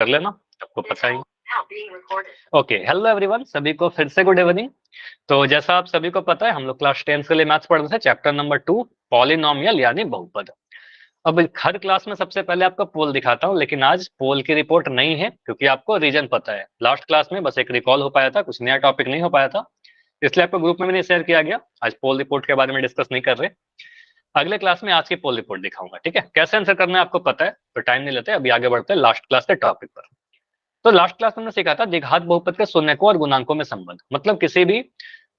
कर लेना, आपको पता ही। ओके, हेलो एवरीवन, सभी को फिर से गुड इवनिंग। तो जैसा आप सभी को पता है, हम लोग क्लास 10 के लिए मैथ्स पढ़ रहे थे, चैप्टर नंबर 2 पॉलिनोमियल यानी बहुपद। अब हर क्लास में सबसे पहले आपको पोल दिखाता हूँ, लेकिन आज पोल की रिपोर्ट नहीं है क्योंकि आपको रीजन पता है। लास्ट क्लास में बस एक रिकॉल हो पाया था, कुछ नया टॉपिक नहीं हो पाया था, इसलिए आपको ग्रुप में भी नहीं शेयर किया गया। आज पोल रिपोर्ट के बारे में डिस्कस नहीं कर रहे। अगले क्लास में आज की पोल रिपोर्ट दिखाऊंगा, ठीक है। कैसे आंसर करना है आपको पता है, तो टाइम नहीं लेते, अभी आगे बढ़ते हैं लास्ट क्लास के टॉपिक पर। तो लास्ट क्लास में हमने सीखा था द्विघात बहुपद के शून्यकों और गुणांकों में संबंध, मतलब किसी भी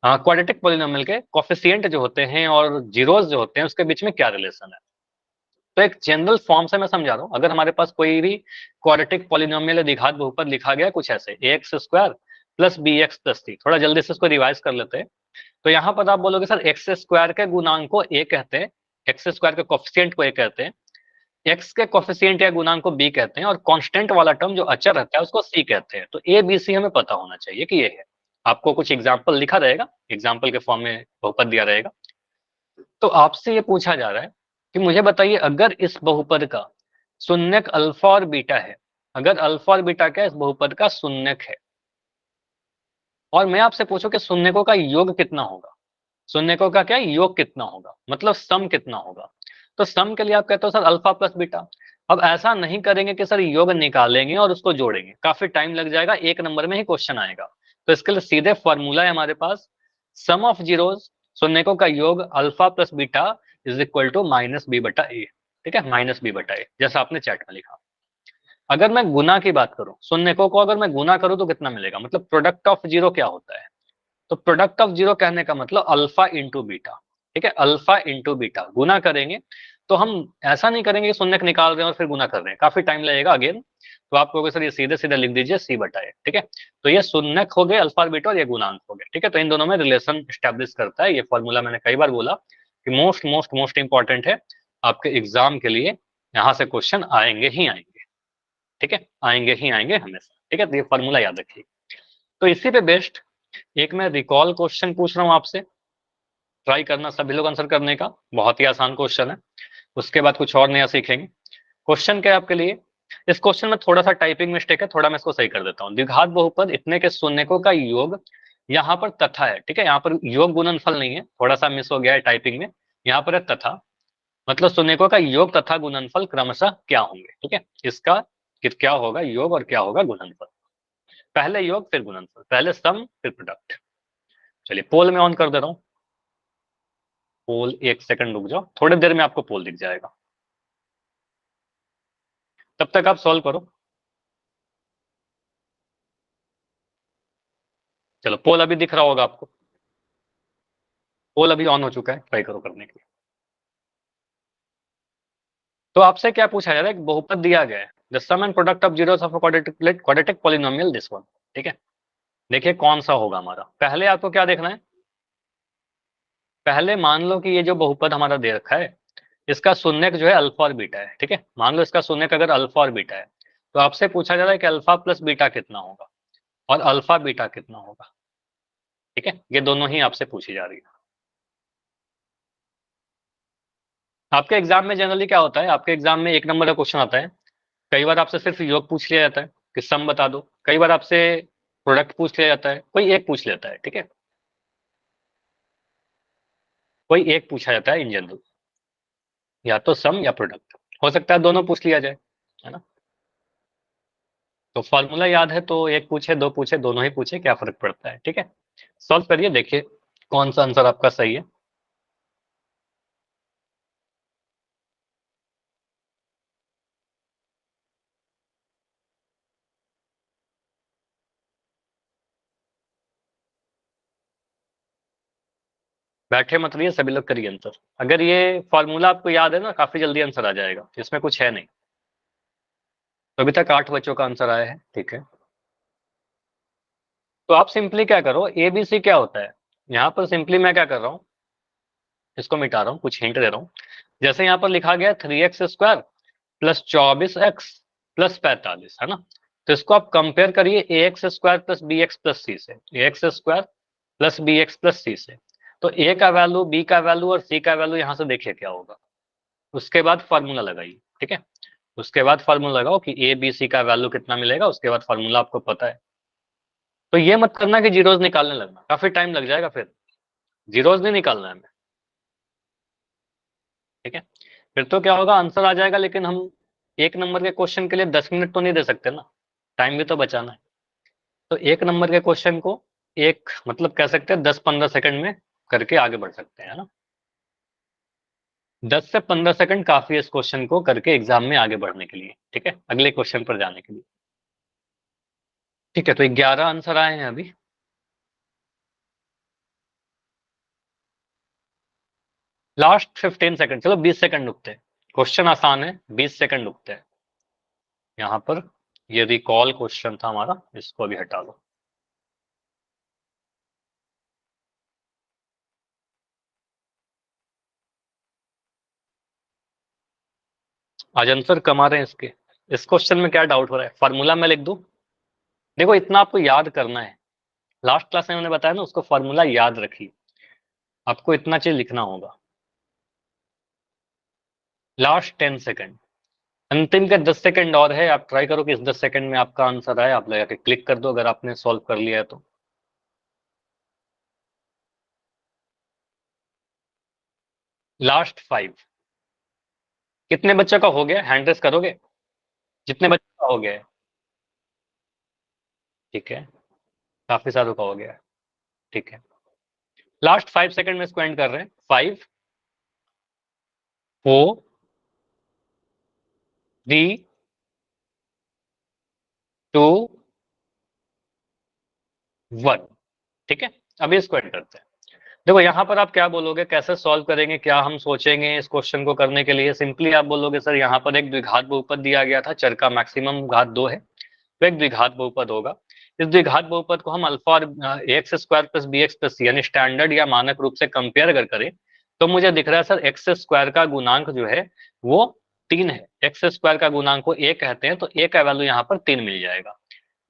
क्वाड्रेटिक पॉलिनोमियल के कोफिशिएंट जो होते हैं और जीरोस जो होते हैं उसके बीच में क्या रिलेशन है। तो एक जनरल फॉर्म से मैं समझा रहा हूँ, अगर हमारे पास कोई भी क्वाड्रेटिक पॉलिनोमियल या द्विघात बहुपद लिखा गया कुछ ऐसे X square plus B X plus C, थोड़ा जल्दी से इसको रिवाइज कर लेते हैं। तो यहाँ पर आप बोलोगे सर एक्स स्क्वायर के गुणांक को ए कहते हैं, एक्स स्क्वायर के कोफिशिएंट को ए कहते हैं, एक्स के कोफिशिएंट या गुणांक को बी कहते हैं, और कांस्टेंट वाला टर्म जो अचर रहता है उसको सी कहते हैं। तो ए बी सी हमें पता होना चाहिए कि ये है। आपको कुछ एग्जाम्पल लिखा रहेगा, एग्जाम्पल के फॉर्म में बहुपद दिया रहेगा। तो आपसे ये पूछा जा रहा है कि मुझे बताइए, अगर इस बहुपद का शून्यक अल्फा और बीटा है, अगर अल्फा और बीटा क्या इस बहुपद का शून्यक है, और मैं आपसे पूछूं कि शून्यकों का योग कितना होगा, शून्यकों का क्या योग कितना होगा, मतलब सम कितना होगा। तो सम के लिए आप कहते हो सर अल्फा प्लस बीटा। अब ऐसा नहीं करेंगे कि सर योग निकालेंगे और उसको जोड़ेंगे, काफी टाइम लग जाएगा, एक नंबर में ही क्वेश्चन आएगा। तो इसके लिए सीधे फॉर्मूला है हमारे पास, सम ऑफ जीरोस, शून्यकों का योग alpha plus beta is equal to minus B बटा ए। ठीक है, माइनस बी बटा ए, जैसा आपने चैट में लिखा। अगर मैं गुना की बात करूं, शून्यकों को अगर मैं गुना करूं तो कितना मिलेगा, मतलब प्रोडक्ट ऑफ जीरो क्या होता है। तो प्रोडक्ट ऑफ जीरो कहने का मतलब अल्फा इंटू बीटा। ठीक है, अल्फा इंटू बीटा गुना करेंगे। तो हम ऐसा नहीं करेंगे कि शून्यक निकाल रहे हैं और फिर गुना कर रहे हैं, काफी टाइम लगेगा अगेन। तो आप कहोगे सर ये सीधे सीधे लिख दीजिए सी बटा ए। ठीक है, तो ये शून्यक हो गए अल्फा बीटा और ये गुणांक हो गए। ठीक है, तो इन दोनों में रिलेशन स्टैब्लिश करता है ये फॉर्मूला। मैंने कई बार बोला कि मोस्ट मोस्ट मोस्ट इंपॉर्टेंट है आपके एग्जाम के लिए, यहाँ से क्वेश्चन आएंगे ही आएंगे। ठीक है, आएंगे ही आएंगे हमेशा। ठीक है, तो ये फॉर्मूला याद रखिए। तो इसी पे बेस्ड एक मैं रिकॉल क्वेश्चन पूछ रहा हूं आपसे, ट्राई करना सभी लोग आंसर करने का, बहुत ही आसान क्वेश्चन है। उसके बाद कुछ और नया सीखेंगे। क्वेश्चन क्या है आपके लिए, इस क्वेश्चन में थोड़ा सा टाइपिंग मिस्टेक है, थोड़ा मैं इसको सही कर देता हूँ। द्विघात बहुपद इतने के शून्यकों का योग यहाँ पर तथा है। ठीक है, यहाँ पर योग गुणनफल नहीं है, थोड़ा सा मिस हो गया है टाइपिंग में, यहाँ पर है तथा, मतलब शून्यकों का योग तथा गुणनफल क्रमशः क्या होंगे। ठीक है, इसका क्या होगा योग और क्या होगा गुणनफल, पहले योग फिर गुणनफल, पहले सम फिर प्रोडक्ट। चलिए पोल में ऑन कर दे रहा हूँ। पोल, एक सेकंड रुक जाओ, थोड़ी देर में आपको पोल दिख जाएगा, तब तक आप सॉल्व करो। चलो पोल अभी दिख रहा होगा आपको, पोल अभी ऑन हो चुका है, ट्राई करो करने के लिए। तो आपसे क्या पूछा जा रहा है, एक बहुपद दिया गया है, the sum and product of zeros of quadratic polynomial this one. ठीक है, देखिए कौन सा होगा हमारा। पहले आपको क्या देखना है, पहले मान लो कि ये जो बहुपद हमारा दे रखा है इसका शून्यक जो है अल्फा और बीटा है। ठीक है, मान लो इसका शून्यक अगर अल्फा और बीटा है, तो आपसे पूछा जा रहा है कि अल्फा प्लस बीटा कितना होगा और अल्फा बीटा कितना होगा। ठीक है, ये दोनों ही आपसे पूछी जा रही है। आपके एग्जाम में जनरली क्या होता है, आपके एग्जाम में एक नंबर का क्वेश्चन आता है, कई बार आपसे सिर्फ योग पूछ लिया जाता है कि सम बता दो, कई बार आपसे प्रोडक्ट पूछ लिया जाता है, कोई एक पूछ लेता है। ठीक है, कोई एक पूछा जाता है इन जनरल, या तो सम या प्रोडक्ट, हो सकता है दोनों पूछ लिया जाए, है ना। तो फॉर्मूला याद है तो एक पूछे दो पूछे दोनों ही पूछे, क्या फर्क पड़ता है। ठीक है, सॉल्व करिए, देखिए कौन सा आंसर आपका सही है। बैठे मत रहिए, सभी लोग करिए आंसर। अगर ये फॉर्मूला आपको याद है ना, काफी जल्दी आंसर आ जाएगा, इसमें कुछ है नहीं। तो अभी तक 8 बच्चों का आंसर आया है। ठीक है, तो आप सिंपली क्या करो, ए बी सी क्या होता है, यहाँ पर सिंपली मैं क्या कर रहा हूँ, इसको मिटा रहा हूँ, कुछ हिंट दे रहा हूँ। जैसे यहाँ पर लिखा गया 3x² प्लस 24x प्लस 45, है ना। तो इसको आप कंपेयर करिए ax² plus bx plus c से, ax² plus bx plus c से। तो a का वैल्यू, b का वैल्यू और c का वैल्यू यहाँ से देखिए क्या होगा, उसके बाद फॉर्मूला लगाइए। ठीक है, उसके बाद फार्मूला लगाओ कि ए बी सी का वैल्यू कितना मिलेगा, उसके बाद फार्मूला आपको पता है। तो ये मत करना कि जीरोज निकालने लगना, काफी टाइम लग जाएगा, फिर जीरोज नहीं निकालना है हमें, ठीक है। फिर तो क्या होगा, आंसर आ जाएगा, लेकिन हम एक नंबर के क्वेश्चन के लिए 10 मिनट तो नहीं दे सकते ना, टाइम भी तो बचाना है। तो एक नंबर के क्वेश्चन को एक मतलब कह सकते हैं 10-15 सेकंड में करके आगे बढ़ सकते हैं, है ना। 10 से 15 सेकंड काफी है इस क्वेश्चन को करके एग्जाम में आगे बढ़ने के लिए, ठीक है, अगले क्वेश्चन पर जाने के लिए। ठीक है, तो 11 आंसर आए हैं अभी। लास्ट 15 सेकंड, चलो 20 सेकंड रुकते हैं, क्वेश्चन आसान है, 20 सेकंड रुकते हैं यहाँ पर। ये रिकॉल क्वेश्चन था हमारा, इसको भी हटा लो। आज आंसर कमा रहे हैं इसके। इस क्वेश्चन में क्या डाउट हो रहा है, फार्मूला मैं लिख दूं। देखो इतना आपको याद करना है, लास्ट क्लास में मैंने बताया ना, उसको फार्मूला याद रखिए, आपको इतना चीज लिखना होगा। लास्ट 10 सेकंड, अंतिम के 10 सेकंड और है, आप ट्राई करो कि इस 10 सेकंड में आपका आंसर आए, आप लगा के क्लिक कर दो अगर आपने सॉल्व कर लिया है तो। लास्ट 5, कितने बच्चों का हो गया, हैंड रेस करोगे, जितने बच्चों का हो गया है। ठीक है, काफी सारों का हो गया है, ठीक है। लास्ट 5 सेकंड में इसको एंड कर रहे हैं, 5 4 3 2 1, ठीक है। अभी इसको एंड करते हैं। देखो यहाँ पर आप क्या बोलोगे, कैसे सॉल्व करेंगे, क्या हम सोचेंगे इस क्वेश्चन को करने के लिए। सिंपली आप बोलोगे सर यहाँ पर एक द्विघात बहुपद दिया गया था, चर का मैक्सिमम घात 2 है, तो एक द्विघात बहुपद होगा। इस द्विघात बहुपद को हम अल्फा और X square plus B X plus C यानी स्टैंडर्ड या मानक रूप से कंपेयर अगर करें, तो मुझे दिख रहा है सर एक्स स्क्वायर का गुणांक जो है वो 3 है। एक्स स्क्वायर का गुणांक को ए कहते हैं, तो ए का वैल्यू यहाँ पर 3 मिल जाएगा।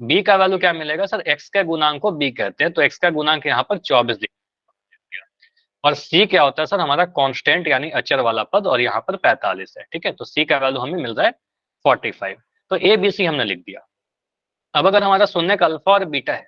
बी का वैल्यू क्या मिलेगा सर, एक्स के गुणांक को बी कहते हैं, तो एक्स का गुणांक यहाँ पर 24 दिख गया। और सी क्या होता है सर, हमारा कांस्टेंट यानी अचर वाला पद, और यहाँ पर 45 है, ठीक है। तो सी का वैल्यू हमें मिल रहा है 45। तो ए बी सी हमने लिख दिया। अब अगर हमारा शून्यक अल्फा और बीटा है,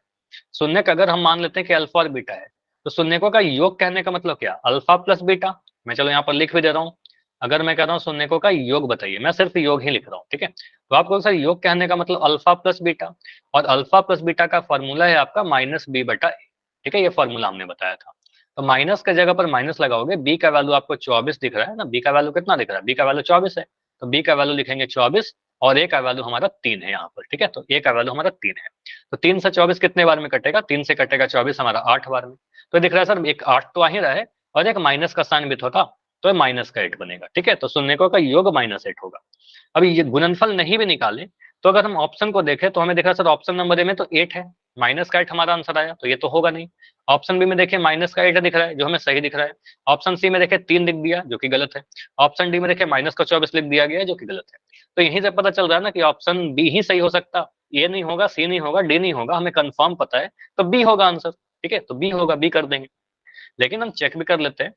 शून्यक अगर हम मान लेते हैं कि अल्फा और बीटा है, तो शून्यकों का योग कहने का मतलब क्या, अल्फा प्लस बीटा। मैं चलो यहाँ पर लिख भी दे रहा हूँ। अगर मैं कह रहा हूँ शून्यकों का योग बताइए, मैं सिर्फ योग ही लिख रहा हूँ, ठीक है। तो आपको सर योग कहने का मतलब अल्फा प्लस बीटा, और अल्फा प्लस बीटा का फॉर्मूला है आपका माइनस बी बटा ए, ठीक है, ये फॉर्मूला हमने बताया था। तो माइनस का जगह पर माइनस लगाओगे, बी का वैल्यू आपको 24 दिख रहा है ना, बी का वैल्यू कितना दिख रहा है, बी का वैल्यू 24 है, तो बी का वैल्यू लिखेंगे 24, और ए का वैल्यू हमारा 3 है यहाँ पर, ठीक है। तो ए का वैल्यू हमारा 3 है। तो 3 से 24 कितने बार में कटेगा, 3 से कटेगा 24 हमारा 8 बार में। तो दिख रहा है सर एक 8 तो आ ही रहा है, और एक माइनस का साइन भी तो था, तो माइनस का 8 बनेगा, ठीक है। तो शून्यकों का योग -8 होगा। अभी ये गुणनफल नहीं भी निकाले, तो अगर हम ऑप्शन को देखें तो हमें दिख रहा है सर ऑप्शन नंबर ए में तो 8 है, माइनस का 8 हमारा आंसर आया, तो ये तो होगा नहीं। ऑप्शन बी में देखिए माइनस का 8 दिख रहा है, जो हमें सही दिख रहा है। ऑप्शन सी में देखिए 3 लिख दिया, जो कि गलत है। ऑप्शन डी में देखिए माइनस का 24 लिख दिया गया है, जो कि गलत है। तो यहीं से पता चल रहा है ना कि ऑप्शन बी ही सही हो सकता, ए नहीं होगा, सी नहीं होगा, डी नहीं होगा, हमें कंफर्म पता है, तो बी होगा आंसर, ठीक है। तो बी होगा, बी कर देंगे। लेकिन हम चेक भी कर लेते हैं,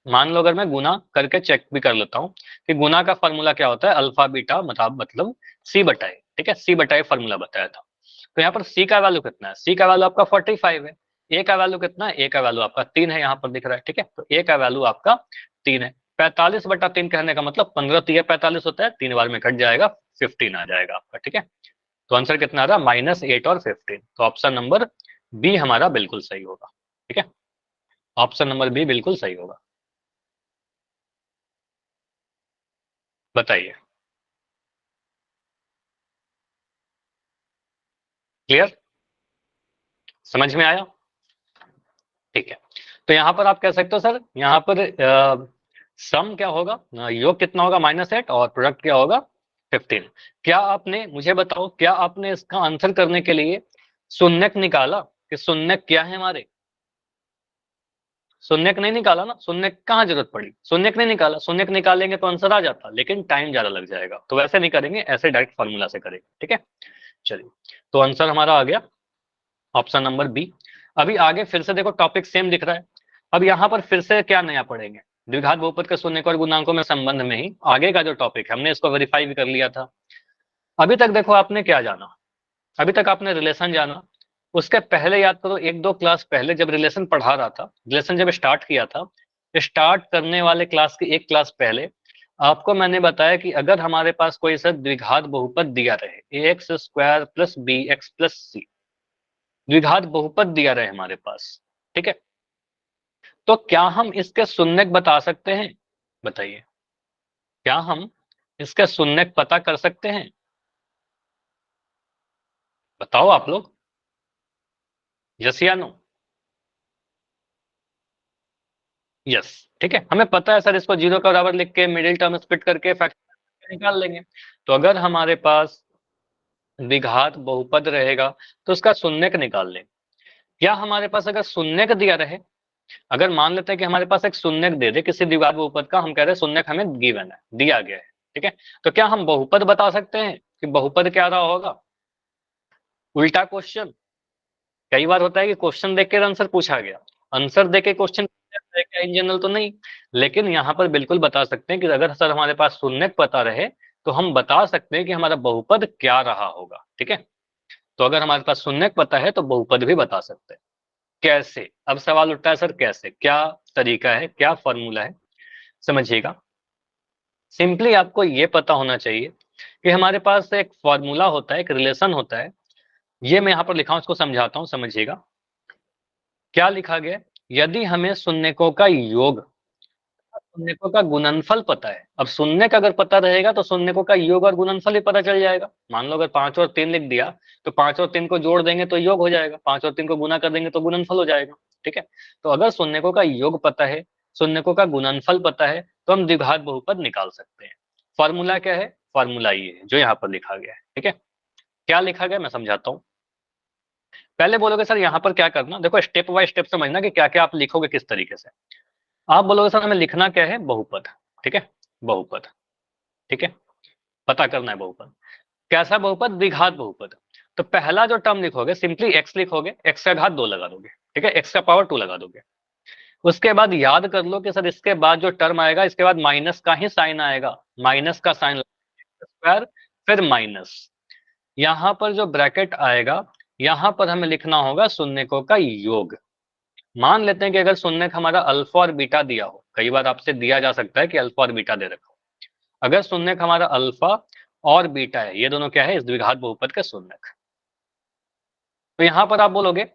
मान लो अगर मैं गुना करके चेक भी कर लेता हूँ कि गुना का फॉर्मूला क्या होता है, अल्फा बीटा मतलब सी बटाए, ठीक है, सी बटाए फॉर्मूला बताया था। तो यहाँ पर सी का वैल्यू कितना है, सी का वैल्यू आपका 45 है। ए का वैल्यू कितना है, ए का वैल्यू आपका 3 है, यहाँ पर दिख रहा है, ठीक है। तो ए का वैल्यू आपका 3 है। 45/3 कहने का मतलब 15 3 45 होता है, 3 बार में कट जाएगा, 15 आ जाएगा आपका, ठीक है। तो आंसर कितना आ रहा, -8 और 15। तो ऑप्शन नंबर बी हमारा बिल्कुल सही होगा, ठीक है। ऑप्शन नंबर बी बिल्कुल सही होगा। बताइए, क्लियर, समझ में आया, ठीक है। तो यहाँ पर आप कह सकते हो सर, यहाँ पर सम क्या होगा, योग कितना होगा -8, और प्रोडक्ट क्या होगा 15। क्या आपने, मुझे बताओ, क्या आपने इसका आंसर करने के लिए शून्यक निकाला, कि शून्यक क्या है हमारे, शून्यक नहीं निकाला ना, शून्यक कहाँ जरूरत पड़ी, शून्यक नहीं निकाला, शून्यक निकालेंगे तो आंसर आ जाता, लेकिन टाइम ज्यादा लग जाएगा, तो वैसे नहीं करेंगे, ऐसे डायरेक्ट फॉर्मूला से करेंगे, ठीक है। चलिए, तो आंसर हमारा आ गया ऑप्शन नंबर बी। अभी आगे फिर से देखो टॉपिक सेम दिख रहा है। अब यहाँ पर फिर से क्या नया पढ़ेंगे, द्विघात बहुपद के शून्य और गुणांकों में संबंध में ही आगे का जो टॉपिक है हमने इसको वेरीफाई भी कर लिया था। अभी तक देखो आपने क्या जाना, अभी तक आपने रिलेशन जाना। उसके पहले याद करो, एक दो क्लास पहले जब रिलेशन पढ़ा रहा था, रिलेशन जब स्टार्ट किया था, स्टार्ट करने वाले क्लास की एक क्लास पहले आपको मैंने बताया कि अगर हमारे पास कोई सा द्विघात बहुपद दिया रहे ax square plus B X plus C, द्विघात बहुपद दिया रहे हमारे पास, ठीक है, तो क्या हम इसके शून्यक बता सकते हैं? बताइए, क्या हम इसके शून्यक पता कर सकते हैं? बताओ आप लोग, यस या नो? यस, ठीक है, हमें पता है सर इसको जीरो का बराबर लिख के मिडिल टर्म स्प्लिट करके फैक्टर निकाल लेंगे। तो अगर हमारे पास द्विघात बहुपद रहेगा तो उसका शून्यक निकाल लेंगे। या हमारे पास अगर शून्यक दिया रहे, अगर मान लेते हैं कि हमारे पास एक शून्यक दे दे किसी द्विघात बहुपद का, हम कह रहे हैं शून्यक हमें गिवन है, दिया गया है, ठीक है, तो क्या हम बहुपद बता सकते हैं कि बहुपद क्या रहा होगा? उल्टा क्वेश्चन, कई बार होता है कि क्वेश्चन देख के आंसर पूछा गया, आंसर देख के क्वेश्चन इन जनरल तो नहीं, लेकिन यहाँ पर बिल्कुल बता सकते हैं कि अगर सर हमारे पास शून्यक पता रहे तो हम बता सकते हैं कि हमारा बहुपद क्या रहा होगा, ठीक है। तो अगर हमारे पास शून्यक पता है तो बहुपद भी बता सकते हैं। कैसे? अब सवाल उठता है सर कैसे, क्या तरीका है, क्या फॉर्मूला है? समझिएगा, सिंपली आपको ये पता होना चाहिए कि हमारे पास एक फॉर्मूला होता है, एक रिलेशन होता है। ये मैं यहाँ पर लिखा हूं, इसको समझाता हूं, समझिएगा। क्या लिखा गया? यदि हमें शून्यकों का योग, शून्यकों का गुणनफल पता है। अब शून्यक अगर पता रहेगा तो शून्यकों का योग और गुणनफल भी पता चल जाएगा। मान लो अगर 5 और 3 लिख दिया तो 5 और 3 को जोड़ देंगे तो योग हो जाएगा, 5 और 3 को गुना कर देंगे तो गुणनफल हो जाएगा, ठीक है। तो अगर शून्यकों का योग पता है, शून्यकों का गुणनफल पता है, तो हम द्विघात बहुपद निकाल सकते हैं। फॉर्मूला क्या है? फॉर्मूला ये है जो यहाँ पर लिखा गया है, ठीक है। क्या लिखा गया मैं समझाता हूँ। पहले बोलोगे सर यहाँ पर क्या करना, देखो स्टेप बाय स्टेप समझना कि क्या क्या आप लिखोगे किस तरीके से। आप बोलोगे सर हमें लिखना क्या है? बहुपद, ठीक है, बहुपद, ठीक है, पता करना है बहुपद। कैसा बहुपद? द्विघात बहुपद। तो पहला जो टर्म लिखोगे सिंपली एक्स लिखोगे, एक्स का घात 2 लगा दोगे, ठीक है, एक्स का पावर 2 लगा दोगे। उसके बाद याद कर लो कि सर इसके बाद जो टर्म आएगा इसके बाद माइनस का ही साइन आएगा, माइनस का साइन स्क्वायर, फिर माइनस, यहां पर जो ब्रैकेट आएगा यहां पर हमें लिखना होगा शून्यकों का योग। मान लेते हैं कि अगर शून्यक हमारा अल्फा और बीटा दिया हो, कई बार आपसे दिया जा सकता है कि अल्फा और बीटा दे रखा हो। अगर शून्यक हमारा अल्फा और बीटा है, ये दोनों क्या है? इस द्विघात बहुपद के शून्यक। तो यहां पर आप बोलोगे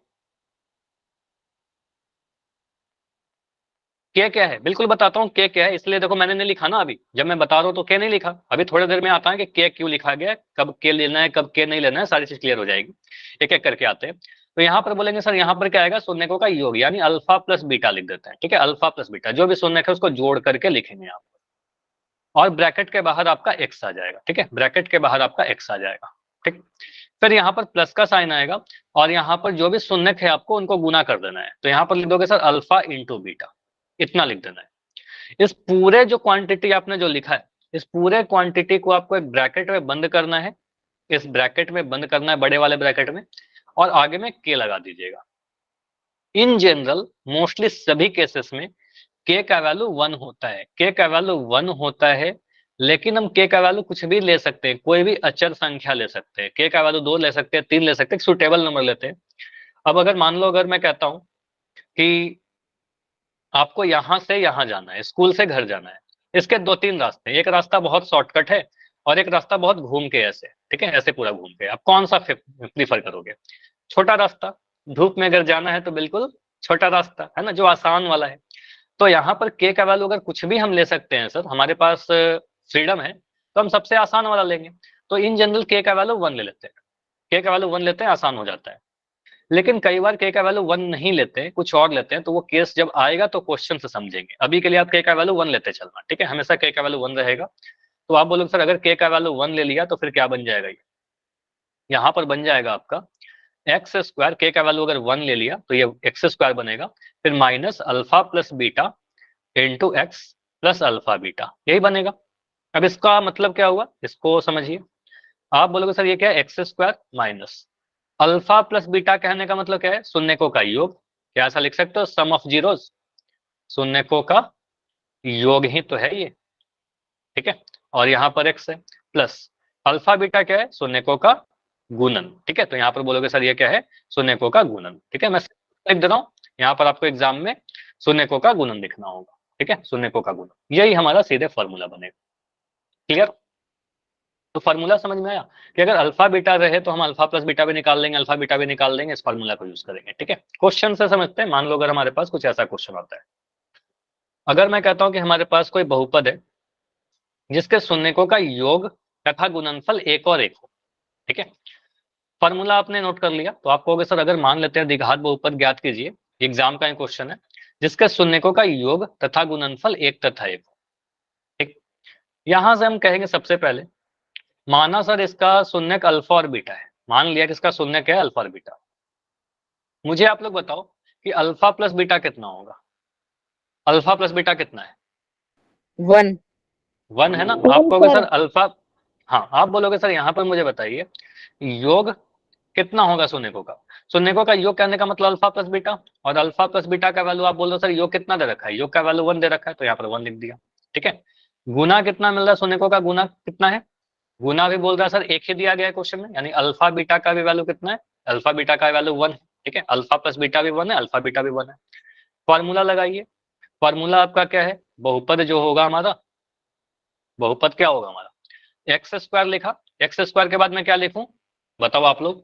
के क्या है, बिल्कुल बताता हूँ के क्या है। इसलिए देखो मैंने नहीं लिखा ना, अभी जब मैं बता रहा हूँ तो के नहीं लिखा, अभी थोड़ी देर में आता है कि के क्यों लिखा गया, कब के लेना है कब के नहीं लेना है, सारी चीज क्लियर हो जाएगी, एक एक करके आते हैं। तो यहाँ पर बोलेंगे सर यहाँ पर क्या आएगा? शून्यकों का योग, यानी अल्फा प्लस बीटा लिख देते हैं, ठीक है, अल्फा प्लस बीटा जो भी शून्यक है उसको जोड़ करके लिखेंगे आप, और ब्रैकेट के बाहर आपका एक्स आ जाएगा, ठीक है, ब्रैकेट के बाहर आपका एक्स आ जाएगा, ठीक। फिर यहाँ पर प्लस का साइन आएगा और यहाँ पर जो भी शून्यक है आपको उनको गुना कर देना है। तो यहाँ पर लिख दोगे सर अल्फा इंटू बीटा, इतना लिख देना है। इस पूरे जो क्वांटिटी आपने जो लिखा है, इस पूरे क्वांटिटी को आपको एक ब्रैकेट में बंद करना है, इस ब्रैकेट में बंद करना है, बड़े वाले ब्रैकेट में, और आगे में के लगा दीजिएगा। इन जनरल मोस्टली सभी केसेस में के का वैल्यू 1 होता है, के का वैल्यू 1 होता है, लेकिन हम के का वैल्यू कुछ भी ले सकते हैं, कोई भी अचर संख्या ले सकते हैं, के का वैल्यू 2 ले सकते हैं, 3 ले सकते हैं, सुटेबल नंबर लेते हैं। अब अगर मान लो अगर मैं कहता हूं कि आपको यहां से यहां जाना है, स्कूल से घर जाना है, इसके 2-3 रास्ते हैं, एक रास्ता बहुत शॉर्टकट है और एक रास्ता बहुत घूम के ऐसे, ठीक है, ऐसे पूरा घूम के, आप कौन सा प्रीफर करोगे? छोटा रास्ता, धूप में अगर जाना है तो बिल्कुल छोटा रास्ता है ना, जो आसान वाला है। तो यहाँ पर के का वैल्यू अगर कुछ भी हम ले सकते हैं सर, हमारे पास फ्रीडम है, तो हम सबसे आसान वाला लेंगे। तो इन जनरल के का वैल्यू 1 ले लेते हैं, के का वैल्यू 1 लेते हैं, आसान हो जाता है। लेकिन कई बार के का वैल्यू 1 नहीं लेते हैं, कुछ और लेते हैं, तो वो केस जब आएगा तो क्वेश्चन से समझेंगे। अभी के लिए आप के का वैल्यू 1 लेते चलना, ठीक है, हमेशा के का वैल्यू 1 रहेगा। तो आप बोलोगे सर अगर के का वैल्यू 1 ले लिया तो फिर क्या बन जाएगा? ये यहाँ पर बन जाएगा आपका एक्स स्क्वायर, के का वैल्यू अगर 1 ले लिया तो ये एक्स स्क्वायर बनेगा, फिर minus alpha plus beta into X plus alpha beta, यही बनेगा। अब इसका मतलब क्या हुआ, इसको समझिए। आप बोलोगे सर ये क्या है? X square minus alpha plus beta, कहने का मतलब क्या है? शून्यकों का योग। क्या ऐसा लिख सकते हो? सम ऑफ जीरोस, शून्यकों का योग ही तो है ये, ठीक है, और यहाँ पर x है, प्लस अल्फा बीटा क्या है, शून्यकों का गुणन, ठीक है। तो यहाँ पर बोलोगे सर ये क्या है, शून्यकों का गुणन, ठीक है। मैं लिख दे रहा हूँ, यहाँ पर आपको एग्जाम में शून्यकों का गुणन लिखना होगा, ठीक है, शून्यकों का गुणन, यही हमारा सीधे फॉर्मूला बनेगा। क्लियर? तो फॉर्मूला समझ में आया कि अगर अल्फा बीटा रहे तो हम अल्फा प्लस बीटा भी निकाल लेंगे, अल्फा बीटा भी निकाल लेंगे, इस फॉर्मूला को यूज करेंगे, ठीक है। क्वेश्चन से समझते हैं। मान लो अगर हमारे पास कुछ ऐसा क्वेश्चन आता है, अगर मैं कहता हूं कि हमारे पास कोई बहुपद है जिसके शून्यकों का योग तथा गुणनफल एक और एक हो, ठीक है। फॉर्मूला आपने नोट कर लिया, तो आप कहोगे सर अगर मान लेते हैं द्विघात बहुपद ज्ञात कीजिए, एग्जाम का क्वेश्चन है, जिसके शून्यकों का योग तथा गुणनफल एक तथा एक हो, ठीक। यहां से हम कहेंगे सबसे पहले, माना सर इसका शून्यक अल्फा और बीटा है, मान लिया कि इसका शून्यक है अल्फा और बीटा। मुझे आप लोग बताओ कि अल्फा प्लस बीटा कितना होगा, अल्फा प्लस बीटा कितना है, 1 1 है ना। आप कहोगे सर अल्फा, हाँ आप बोलोगे सर यहाँ पर मुझे बताइए योग कितना होगा शून्यकों का, शून्यकों का योग कहने का मतलब अल्फा प्लस बीटा, और अल्फा प्लस बीटा का वैल्यू आप बोल रहे हो सर योग कितना दे रखा है, योग का वैल्यू 1 दे रखा है, तो यहाँ पर 1 लिख दिया, ठीक है। गुना कितना मिल रहा है, शून्यकों का गुना कितना है, गुना भी बोल रहा है सर एक ही दिया गया है क्वेश्चन में, यानी अल्फा बीटा का भी वैल्यू कितना है, अल्फा बीटा का वैल्यू 1 है, ठीक है। अल्फा प्लस बीटा भी 1 है, अल्फा बीटा भी 1 है। फॉर्मूला लगाइए, फॉर्मूला आपका क्या है, बहुपद जो होगा हमारा, बहुपद क्या होगा हमारा, एक्स स्क्वायर लिखा, एक्स स्क्वायर के बाद मैं क्या लिखूं, बताओ आप लोग,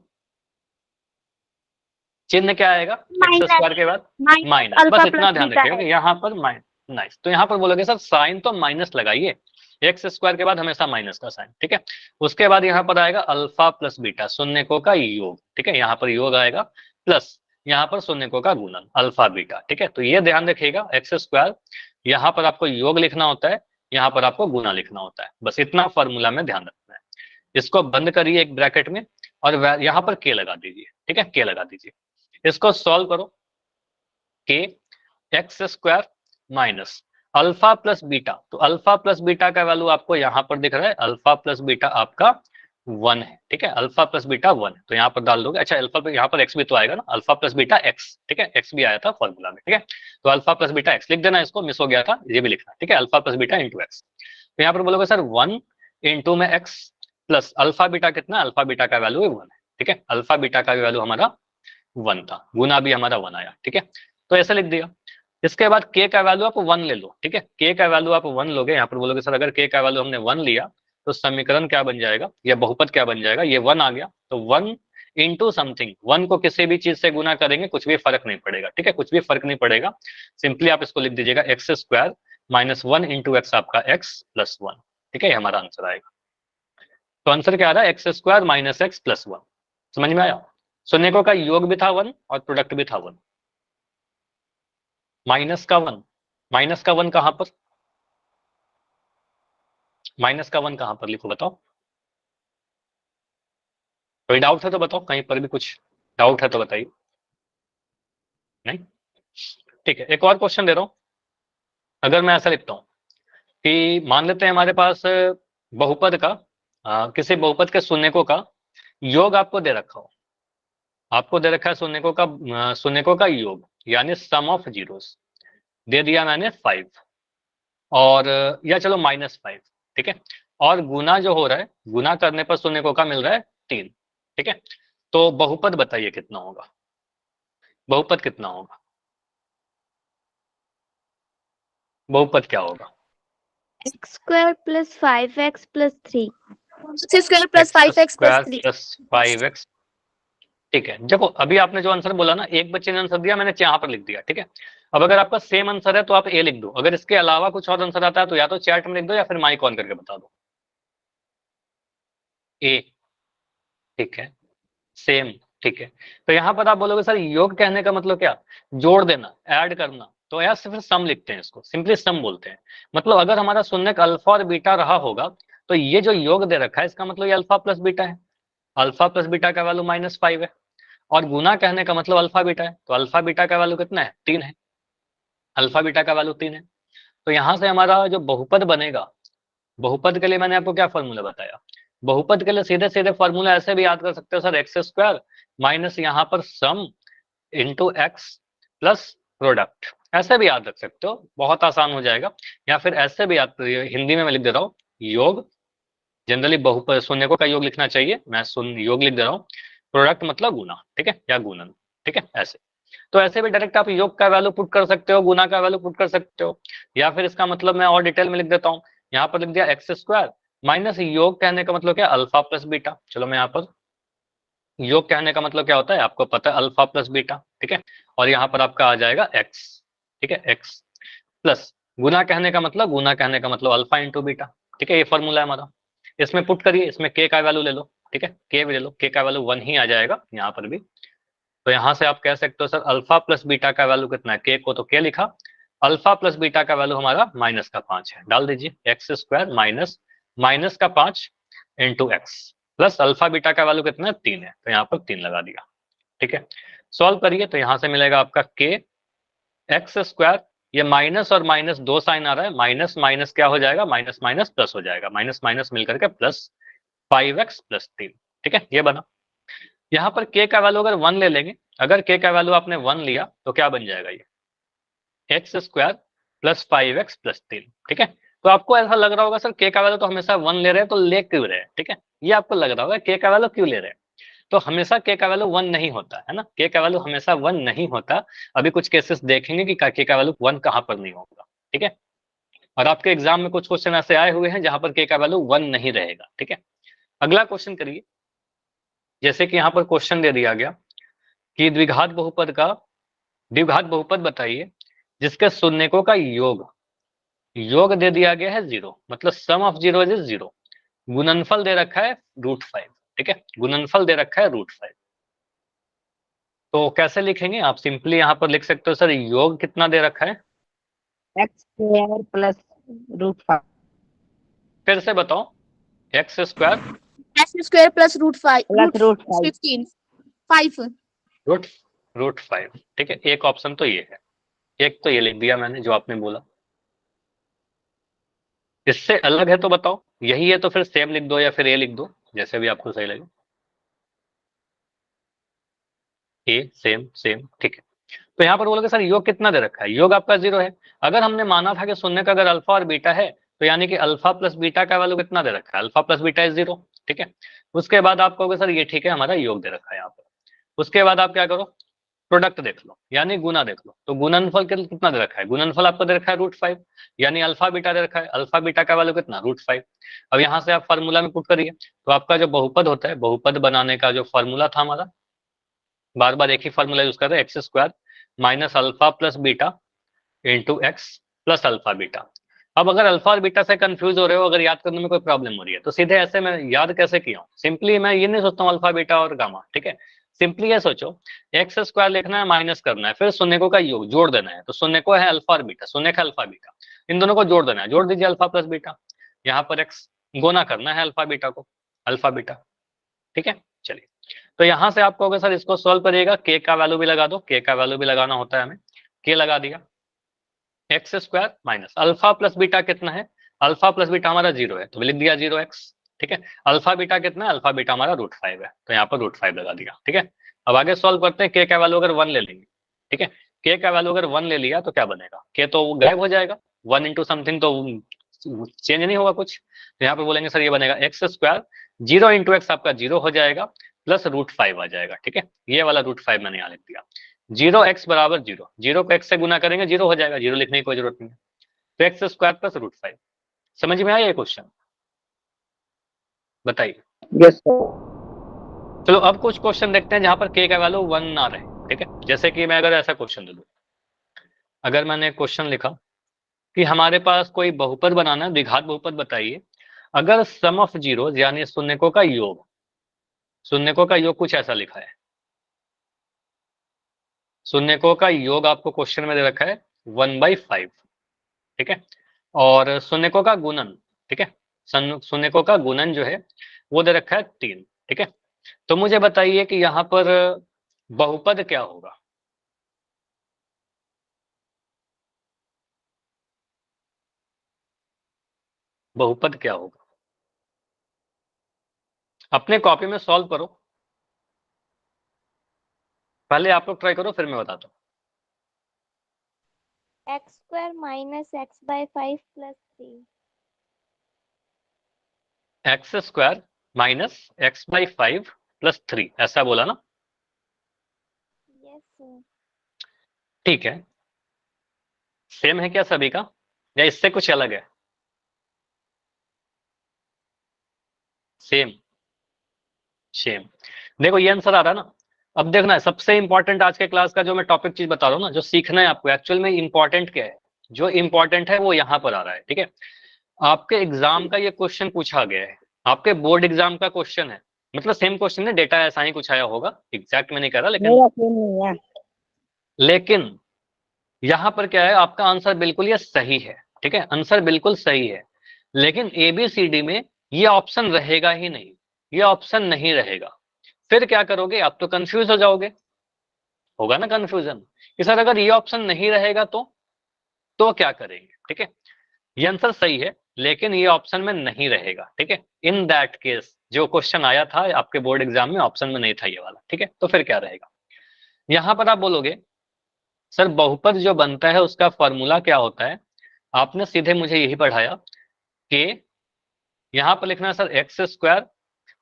चिन्ह क्या आएगा एक्स स्क्वायर के बाद, माइनस, बस इतना ध्यान रखिएगा यहाँ पर माइनस, तो यहाँ पर बोलोगे सर साइन तो माइनस लगाइए, एक्स स्क्वायर के बाद हमेशा माइनस का साइन, ठीक है। उसके बाद यहाँ पर आएगा अल्फा प्लस बीटा, शून्यकों का योग, ठीक है, यहाँ पर योग आएगा, प्लस यहाँ पर शून्यकों का गुणन अल्फा बीटा, ठीक है। तो ये ध्यान रखिएगा एक्स स्क्वायर, यहाँ पर आपको योग लिखना होता है, यहाँ पर आपको गुना लिखना होता है, बस इतना फॉर्मूला में ध्यान रखना है। इसको बंद करिए एक ब्रैकेट में, और यहाँ पर के लगा दीजिए, ठीक है, के लगा दीजिए। इसको सॉल्व करो, के x square minus alpha plus beta, तो अल्फा प्लस बीटा का वैल्यू आपको यहाँ पर दिख रहा है, अल्फा प्लस बीटा आपका 1 है, ठीक है, अल्फा प्लस बीटा 1 है, तो यहाँ पर डाल दोगे, अच्छा अल्फा पे यहाँ पर एक्स भी तो आएगा ना, अल्फा प्लस बीटा एक्स, ठीक है, एक्स भी आया था फॉर्मूला में, ठीक है। तो अल्फा प्लस बीटा एक्स लिख देना, इसको मिस हो गया था, ये भी लिखना, ठीक है, alpha plus beta into x. तो यहाँ पर बोलोगे सर 1 इंटू में एक्स प्लस अल्फा बीटा कितना, अल्फा बीटा का वैल्यू 1 है, ठीक है, अल्फा बीटा का वैल्यू हमारा 1 था, गुना भी हमारा 1 आया, ठीक है। तो ऐसे लिख दिया। इसके बाद के का वैल्यू आप 1 ले लो, ठीक है, के का वैल्यू आप 1 लोगे, यहाँ पर बोलोगे सर अगर के का वैल्यू हमने 1 लिया तो समीकरण क्या बन जाएगा, या बहुपद क्या बन जाएगा, ये 1 आ गया, तो 1 इंटू समथिंग, 1 को किसी भी चीज से गुना करेंगे कुछ भी फर्क नहीं पड़ेगा, ठीक है, कुछ भी फर्क नहीं पड़ेगा, सिंपली आप इसको लिख दीजिएगा x square minus 1 into x आपका एक्स प्लस 1, ठीक है, ये हमारा आंसर आएगा। तो आंसर क्या आ रहा है, x square minus x plus 1, समझ में आया। शून्यकों का योग भी था 1 और प्रोडक्ट भी था 1, माइनस का 1, माइनस का 1 कहां पर, माइनस का 1 कहां पर लिखो बताओ, कोई डाउट है तो बताओ, कहीं पर भी कुछ डाउट है तो बताइए, नहीं, ठीक है। एक और क्वेश्चन दे रहा हूं, अगर मैं ऐसा लिखता हूं कि मान लेते हैं हमारे पास बहुपद का किसी बहुपद के शून्यकों का योग आपको दे रखा हो, आपको दे रखा है शून्यकों का योग, यानी सम ऑफ जीरोस दे दिया मैंने 5, और या चलो -5, ठीक है, और गुना जो हो रहा है, गुना करने पर शून्यकों का मिल रहा है 3, ठीक है। तो बहुपद बताइए कितना होगा, बहुपद कितना होगा, बहुपद क्या होगा, x square plus 5x plus 3 x square plus 5x plus 3 plus 5x, ठीक है। देखो अभी आपने जो आंसर बोला ना, एक बच्चे ने आंसर दिया, मैंने यहाँ पर लिख दिया, ठीक है। अब अगर आपका सेम आंसर है तो आप ए लिख दो, अगर इसके अलावा कुछ और आंसर आता है तो या तो चैट में लिख दो या फिर माइक ऑन करके बता दो, ए, ठीक है, सेम, ठीक है। तो यहाँ पर आप बोलोगे सर योग कहने का मतलब क्या, जोड़ देना, ऐड करना, तो यार सिर्फ सम लिखते हैं, इसको सिंपली सम बोलते हैं। मतलब अगर हमारा शून्यक अल्फा और बीटा रहा होगा तो ये जो योग दे रखा है इसका मतलब ये अल्फा प्लस बीटा है, अल्फा प्लस बीटा का वैल्यू -5 है, और गुना कहने का मतलब अल्फा बीटा है, तो अल्फा बीटा का वैल्यू कितना है, 3 है, अल्फा बीटा का वैल्यू 3 है। तो यहाँ से हमारा जो बहुपद बनेगा, बहुपद के लिए मैंने आपको क्या फॉर्मूला बताया, बहुपद के लिए सीधे सीधे फॉर्मूला ऐसे भी याद कर सकते हो सर, एक्स स्क्वायर माइनस यहाँ पर सम इंटू एक्स प्लस प्रोडक्ट, ऐसे भी याद रख सकते हो, बहुत आसान हो जाएगा। या फिर ऐसे भी याद, हिंदी में मैं लिख दे रहा हूँ योग, जनरली बहुपद शून्यकों का योग लिखना चाहिए, मैं योग लिख दे रहा हूँ, प्रोडक्ट मतलब गुना, ठीक है, या गुणन, ठीक है, ऐसे। तो ऐसे भी डायरेक्ट आप योग का वैल्यू पुट कर सकते हो, गुना का वैल्यू पुट कर सकते हो, या फिर इसका मतलब मैं और डिटेल में लिख देता हूँ। यहाँ पर लिख दिया एक्स स्क्वायर माइनस योग कहने का मतलब क्या, अल्फा प्लस बीटा। चलो मैं यहाँ पर योग कहने का मतलब क्या होता है आपको पता है, अल्फा प्लस बीटा, ठीक है, और यहाँ पर आपका आ जाएगा एक्स, ठीक है, एक्स प्लस गुना कहने का मतलब, गुना कहने का मतलब अल्फा इंटू बीटा, ठीक है, ये फॉर्मूला है हमारा। इसमें पुट करिए, इसमें के का वैल्यू ले लो, ठीक है, के भी ले लो, के का वैल्यू 1 ही आ जाएगा यहाँ पर भी। तो यहाँ से आप कह सकते हो सर अल्फा प्लस बीटा का वैल्यू कितना है, के को तो के लिखा, अल्फा प्लस बीटा का वैल्यू हमारा माइनस का 5 है, डाल दीजिए एक्स स्क्वायर माइनस माइनस का 5 into X plus alpha beta का वैल्यू कितना है 3 है, तो यहाँ पर 3 लगा दिया, ठीक है। सॉल्व करिए तो यहाँ से मिलेगा आपका के एक्स स्क्वायर, ये माइनस और माइनस दो साइन आ रहा है, माइनस माइनस क्या हो जाएगा, माइनस माइनस प्लस हो जाएगा, माइनस माइनस मिलकर के प्लस 5x प्लस 3, ठीक है, ये बना। यहाँ पर k का वैल्यू अगर 1 ले लेंगे, अगर k का वैल्यू आपने 1 लिया तो क्या बन जाएगा, ये x square plus 5x plus 3, ठीक है। तो आपको ऐसा लग रहा होगा सर k का वैल्यू तो हमेशा 1 ले रहे हैं, तो ले क्यों रहे हैं, ठीक है, ये आपको लग रहा होगा k का वैल्यू क्यों ले रहे हैं। तो हमेशा k का वैल्यू 1 नहीं होता है ना, k का वैल्यू हमेशा 1 नहीं होता। अभी कुछ केसेस देखेंगे कि k का वैल्यू 1 कहां पर नहीं होगा, ठीक है। और आपके एग्जाम में कुछ क्वेश्चन ऐसे आए हुए हैं जहां पर k का वैल्यू 1 नहीं रहेगा, ठीक है। अगला क्वेश्चन करिए, जैसे कि यहाँ पर क्वेश्चन दे दिया गया कि द्विघात बहुपद बताइए जिसके शून्यकों का योग, योग दे दिया गया है 0, मतलब सम ऑफ जीरो इज 0, गुणनफल दे रखा है √5, ठीक है, गुणनफल दे रखा है √5। तो कैसे लिखेंगे आप, सिंपली यहाँ पर लिख सकते हो सर योग कितना दे रखा है, एक्स स्क्वायर प्लस √5, फिर से बताओ, एक्स स्क्वायर प्लस √5 प्लस √5 15 5 √5, ठीक है, एक ऑप्शन तो ये है, एक तो ये लिख दिया मैंने जो आपने बोला। इससे अलग है तो बताओ, यही है तो फिर सेम लिख दो या फिर ए लिख दो, जैसे भी आपको सही लगे, ए सेम सेम, ठीक है। तो यहाँ पर बोलोगे सर योग कितना दे रखा है, योग आपका 0 है। अगर हमने माना था कि शून्य का अगर अल्फा और बीटा है, तो यानी कि अल्फा प्लस बीटा का वैल्यू कितना दे रखा है, अल्फा प्लस बीटा इज 0, ठीक है। उसके बाद आप कहोगे सर ये ठीक है, हमारा योग दे रखा है यहाँ पर। उसके बाद आप क्या करो, प्रोडक्ट देख लो, यानी गुना देख लो, तो गुणनफल कितना दे रखा है, गुणनफल आपको दे रखा है √5, यानी अल्फा बीटा दे रखा है, अल्फा बीटा का वैल्यू कितना √5। अब यहाँ से आप फार्मूला में पुट करिए, तो आपका जो बहुपद होता है, बहुपद बनाने का जो फार्मूला था हमारा, बार बार एक ही फार्मूला यूज कर रहे हैं, x square minus alpha plus beta into X plus alpha beta. अब अगर अल्फा और बीटा से कंफ्यूज हो रहे हो, अगर याद करने में कोई प्रॉब्लम हो रही है, तो सीधे ऐसे मैं याद कैसे किया हूँ, सिंपली मैं ये नहीं सोचता हूँ अल्फा बीटा और गामा, ठीक है। सिंपली ये सोचो, एक्स स्क्वायर लिखना है, माइनस करना है, फिर शून्य का योग जोड़ देना है, तो शून्य को है अल्फा और बीटा, शून्य का अल्फा बीटा, इन दोनों को जोड़ देना है, जोड़ दीजिए अल्फा प्लस बीटा, यहाँ पर एक्स गुना करना है अल्फा बीटा को, अल्फा बीटा, ठीक है। चलिए, तो यहाँ से आप कहोगे सर इसको सोल्व करिएगा, के का वैल्यू भी लगा दो, के का वैल्यू भी लगाना होता है हमें, के लगा दिया, x square minus alpha plus beta कितना है, अल्फा प्लस बीटा हमारा 0 है, तो लिख दिया 0x, ठीक है। अल्फा बीटा कितना है, अल्फा बीटा हमारा √5 है, तो यहाँ पर √5 लगा दिया, ठीक है। अब आगे सॉल्व करते हैं, के का वैल्यू अगर 1 ले लेंगे, ठीक है, के का वैल्यू अगर 1 ले लिया तो क्या बनेगा, के तो गायब हो जाएगा, 1 इंटू समथिंग तो चेंज नहीं होगा कुछ, तो यहाँ पर बोलेंगे सर ये बनेगा एक्स स्क्वायर, 0 इंटू एक्स आपका 0 हो जाएगा, प्लस √5 आ जाएगा, ठीक है, ये वाला √5 मैंने यहाँ लिख दिया। 0x बराबर 0, 0 को x से गुना करेंगे 0 हो जाएगा, 0 लिखने की कोई जरूरत नहीं है, तो एक्स स्क्वायर प्लस √5। समझ में आया ये क्वेश्चन, बताइए। यस सर, चलो अब कुछ क्वेश्चन देखते हैं जहां पर k का वैल्यू 1 ना रहे, ठीक है। जैसे कि मैं अगर ऐसा क्वेश्चन दे दूं, अगर मैंने क्वेश्चन लिखा कि हमारे पास कोई बहुपद बनाना है, द्विघात बहुपद बताइए, अगर सम ऑफ जीरो यानी शून्यकों का योग, शून्यकों का योग कुछ ऐसा लिखा है, शून्यकों का योग आपको क्वेश्चन में दे रखा है 1/5, ठीक है, और शून्यकों का गुणन, ठीक है, शून्यकों का गुणन जो है वो दे रखा है 3, ठीक है। तो मुझे बताइए कि यहाँ पर बहुपद क्या होगा, बहुपद क्या होगा, अपने कॉपी में सॉल्व करो, पहले आप लोग ट्राई करो फिर मैं बताता हूँ। X square minus X by 5 plus 3। X square minus X by 5 + 3 ऐसा बोला ना? Yes sir. ठीक है, सेम है क्या सभी का, या इससे कुछ अलग है? Same same. देखो ये आंसर आ रहा है ना। अब देखना है, सबसे इंपॉर्टेंट आज के क्लास का जो मैं टॉपिक चीज बता रहा हूँ ना, जो सीखना है आपको एक्चुअल में इंपॉर्टेंट क्या है, जो इंपॉर्टेंट है वो यहाँ पर आ रहा है। ठीक है, आपके एग्जाम का ये क्वेश्चन पूछा गया है, आपके बोर्ड एग्जाम का क्वेश्चन है, मतलब सेम क्वेश्चन है, डेटा ऐसा ही कुछ आया होगा, एग्जैक्ट में नहीं कह रहा, मेरा सेम नहीं है। लेकिन यहाँ पर क्या है, आपका आंसर बिल्कुल ये सही है। ठीक है, आंसर बिल्कुल सही है, लेकिन एबीसीडी में ये ऑप्शन रहेगा ही नहीं, ये ऑप्शन नहीं रहेगा। फिर क्या करोगे, आप तो कंफ्यूज हो जाओगे, होगा ना कंफ्यूजन कि सर अगर ये ऑप्शन नहीं रहेगा तो क्या करेंगे। ठीक है, ये आंसर सही है, लेकिन ये ऑप्शन में नहीं रहेगा। ठीक है, इन दैट केस जो क्वेश्चन आया था आपके बोर्ड एग्जाम में, ऑप्शन में नहीं था ये वाला। ठीक है, तो फिर क्या रहेगा, यहां पर आप बोलोगे सर बहुपद जो बनता है उसका फॉर्मूला क्या होता है। आपने सीधे मुझे यही पढ़ाया कि यहाँ पर लिखना है सर एक्स स्क्वायर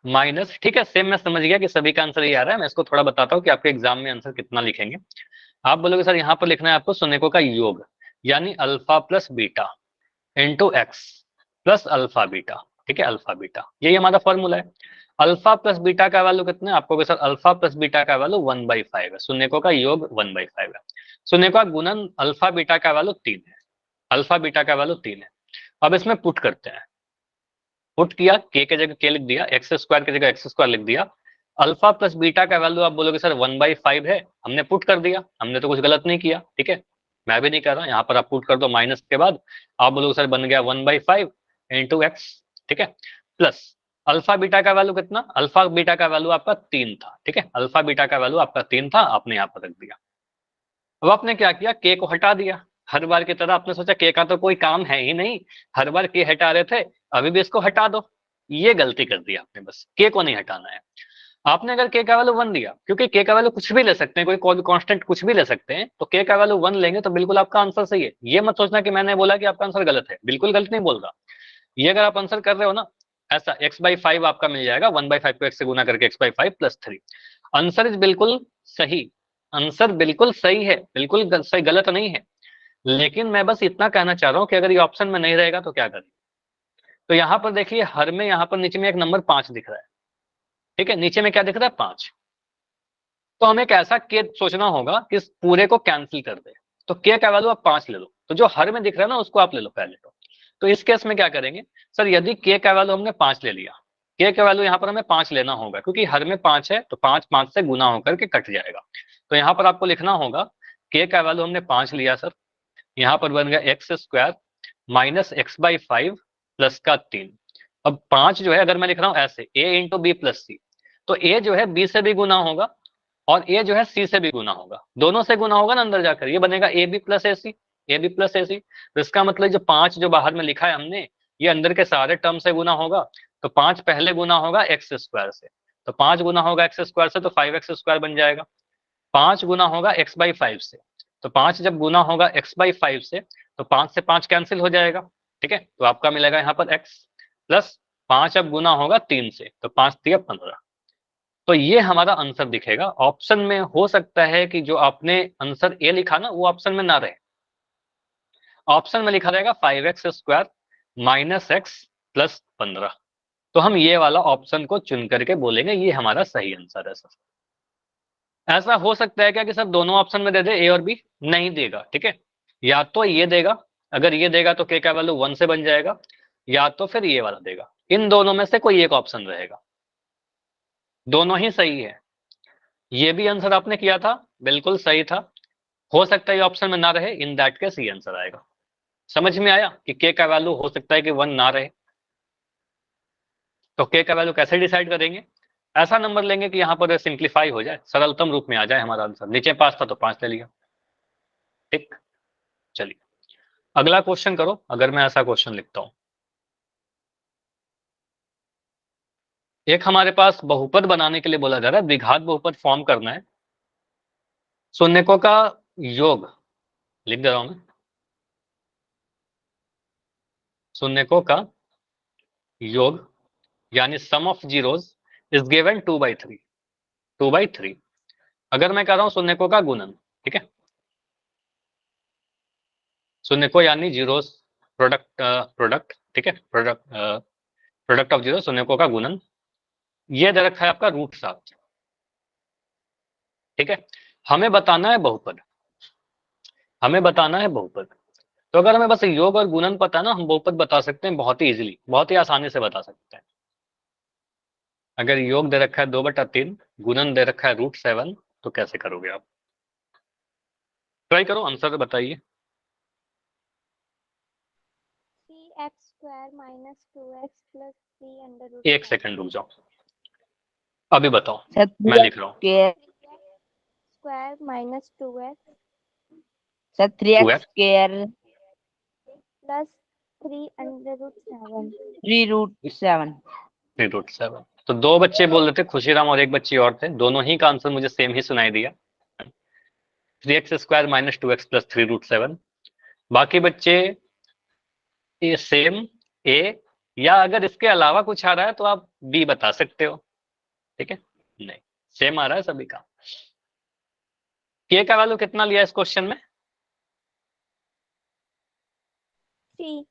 माइनस, ठीक है सेम, मैं समझ गया कि सभी का आंसर ये आ रहा है, मैं इसको थोड़ा बताता हूँ कि आपके एग्जाम में आंसर कितना लिखेंगे। आप बोलोगे सर यहाँ पर लिखना है आपको शून्यकों का योग, यानी alpha plus beta into X plus alpha beta. ठीक है, अल्फा बीटा यही हमारा फॉर्मूला है। अल्फा प्लस बीटा का वैल्यू कितना है, आपको सर अल्फा प्लस बीटा का वैल्यू 1/5 है, शून्यकों का योग 1/5 है, शून्यकों का गुणन अल्फा बीटा का वैल्यू 3 है, अल्फा बीटा का वैल्यू 3 है। अब इसमें पुट करते हैं, पुट किया, के जगह के लिख दिया, एक्स स्क्वायर की जगह एक्स स्क्वायर लिख दिया, अल्फा प्लस बीटा का वैल्यू आप बोलोगे सर 1/5 है, हमने पुट कर दिया, हमने तो कुछ गलत नहीं किया। ठीक है, मैं भी नहीं कर रहा, यहाँ पर आप पुट कर दो माइनस के बाद, आप बोलोगे सर बन गया 1/5 इंटू एक्स। ठीक है, प्लस अल्फा बीटा का वैल्यू कितना, अल्फा बीटा का वैल्यू आपका 3 था। ठीक है, अल्फा बीटा का वैल्यू आपका 3 था, आपने यहाँ पर रख दिया। अब आपने क्या किया, के को हटा दिया, हर बार की तरह आपने सोचा के का तो कोई काम है ही नहीं, हर बार के हटा रहे थे, अभी भी इसको हटा दो। ये गलती कर दी आपने, बस के को नहीं हटाना है। आपने अगर के का वैल्यू 1 दिया, क्योंकि के का वैल्यू कुछ भी ले सकते हैं, कोई कांस्टेंट कुछ भी ले सकते हैं, तो के का वैल्यू 1 लेंगे तो बिल्कुल आपका आंसर सही है। ये मत सोचना कि मैंने बोला कि आपका आंसर गलत है, बिल्कुल गलत नहीं बोल रहा। ये अगर आप आंसर कर रहे हो ना ऐसा, x/5 आपका मिल जाएगा, 1/5 को x से गुना करके x/5 + 3, आंसर इज बिल्कुल सही, आंसर बिल्कुल सही है, बिल्कुल सही, गलत नहीं है। लेकिन मैं बस इतना कहना चाह रहा हूँ कि अगर ये ऑप्शन में नहीं रहेगा तो क्या करें। तो यहाँ पर देखिए, हर में यहाँ पर नीचे में एक नंबर 5 दिख रहा है। ठीक है, नीचे में क्या दिख रहा है, 5। तो हमें एक ऐसा के सोचना होगा कि इस पूरे को कैंसिल कर दे, तो के का वैल्यू आप 5 ले लो, तो जो हर में दिख रहा है ना उसको आप ले लो पहले। तो इस केस में क्या करेंगे, सर यदि के का वैल्यू हमने 5 ले लिया, के का वैल्यू यहाँ पर हमें 5 लेना होगा, क्योंकि हर में 5 है, तो 5 5 से गुना होकर के कट जाएगा। तो यहाँ पर आपको लिखना होगा के का वैल्यू हमने 5 लिया सर, यहाँ पर बन गया x square minus x/5 plus का 3। अब 5 जो है अगर मैं लिख रहा हूँ ऐसे a इंटू बी प्लस सी, तो a जो है b से भी गुना होगा और a जो है c से भी गुना होगा, दोनों से गुना होगा ना अंदर जाकर, ये बनेगा ab प्लस ए सी, ab प्लस ए सी। तो इसका मतलब जो 5 जो बाहर में लिखा है हमने, ये अंदर के सारे टर्म से गुना होगा, तो 5 पहले गुना होगा एक्स स्क्वायर से, तो 5 गुना होगा एक्स स्क्वायर से तो 5x² बन जाएगा। 5 गुना होगा x/5 से, तो 5 जब गुना होगा x/5 से, तो 5 से 5 कैंसिल हो जाएगा। ठीक है, तो आपका मिलेगा यहाँ पर x प्लस 5 अब गुना होगा 3 से, तो 5 3 15। तो ये हमारा आंसर दिखेगा। ऑप्शन में हो सकता है कि जो आपने आंसर ए लिखा ना वो ऑप्शन में ना रहे, ऑप्शन में लिखा रहेगा 5x² माइनस एक्स प्लस 15, तो हम ये वाला ऑप्शन को चुन करके बोलेंगे ये हमारा सही आंसर है सर। ऐसा हो सकता है क्या कि सर दोनों ऑप्शन में दे दे, ए और बी, नहीं देगा। ठीक है, या तो ये देगा, अगर ये देगा तो के का वैल्यू 1 से बन जाएगा, या तो फिर ये वाला देगा, इन दोनों में से कोई एक ऑप्शन रहेगा, दोनों ही सही है। ये भी आंसर आपने किया था, बिल्कुल सही था, हो सकता है ये ऑप्शन में ना रहे, इन दैट केस ये आंसर आएगा। समझ में आया कि के का वैल्यू हो सकता है कि 1 ना रहे, तो के का वैल्यू कैसे डिसाइड करेंगे, ऐसा नंबर लेंगे कि यहाँ पर सिंप्लीफाई हो जाए, सरलतम रूप में आ जाए हमारा आंसर। नीचे 5 था तो 5 ले लिया। ठीक, चलिए अगला क्वेश्चन करो, अगर मैं ऐसा क्वेश्चन लिखता हूं, एक हमारे पास बहुपद बनाने के लिए बोला जा रहा है, द्विघात बहुपद फॉर्म करना है, शून्यकों का योग लिख दे रहा हूं मैं, शून्यकों का योग यानी सम ऑफ जीरोस इज गिवन 2/3, 2/3। अगर मैं कर रहा हूं शून्यकों का गुणन, ठीक है, शून्यकों यानी जीरोस प्रोडक्ट, ठीक है, प्रोडक्ट ऑफ जीरो, शून्यकों का गुणन, ये दे रखा है आपका √7, ठीक है। हमें बताना है बहुपद, हमें बताना है बहुपद। तो अगर हमें बस योग और गुणन पता है ना, हम बहुपद बता सकते हैं बहुत ही इजीली, बहुत ही आसानी से बता सकते हैं। अगर योग दे रखा है 2/3, गुणन दे रखा है √7, तो कैसे करोगे आप? ट्राई करो, आंसर बताइए। 3x² minus 2x plus 3 under root एक 7. सेकंड रुक जाओ, अभी बताओ, सर मैं लिख रहा हूँ। 3x² minus 2x sir 3x 2x square plus 3 under root 7. 3√7। 3√7। तो दो बच्चे बोल रहे थे, खुशीराम और एक बच्ची और थे, दोनों ही का आंसर मुझे सेम ही सुनाई दिया, 3x² minus 2x plus 3√7। बाकी बच्चे ये सेम ए, या अगर इसके अलावा कुछ आ रहा है तो आप बी बता सकते हो, ठीक है। नहीं, सेम आ रहा है सभी का। के का वैल्यू कितना लिया इस क्वेश्चन में? 3.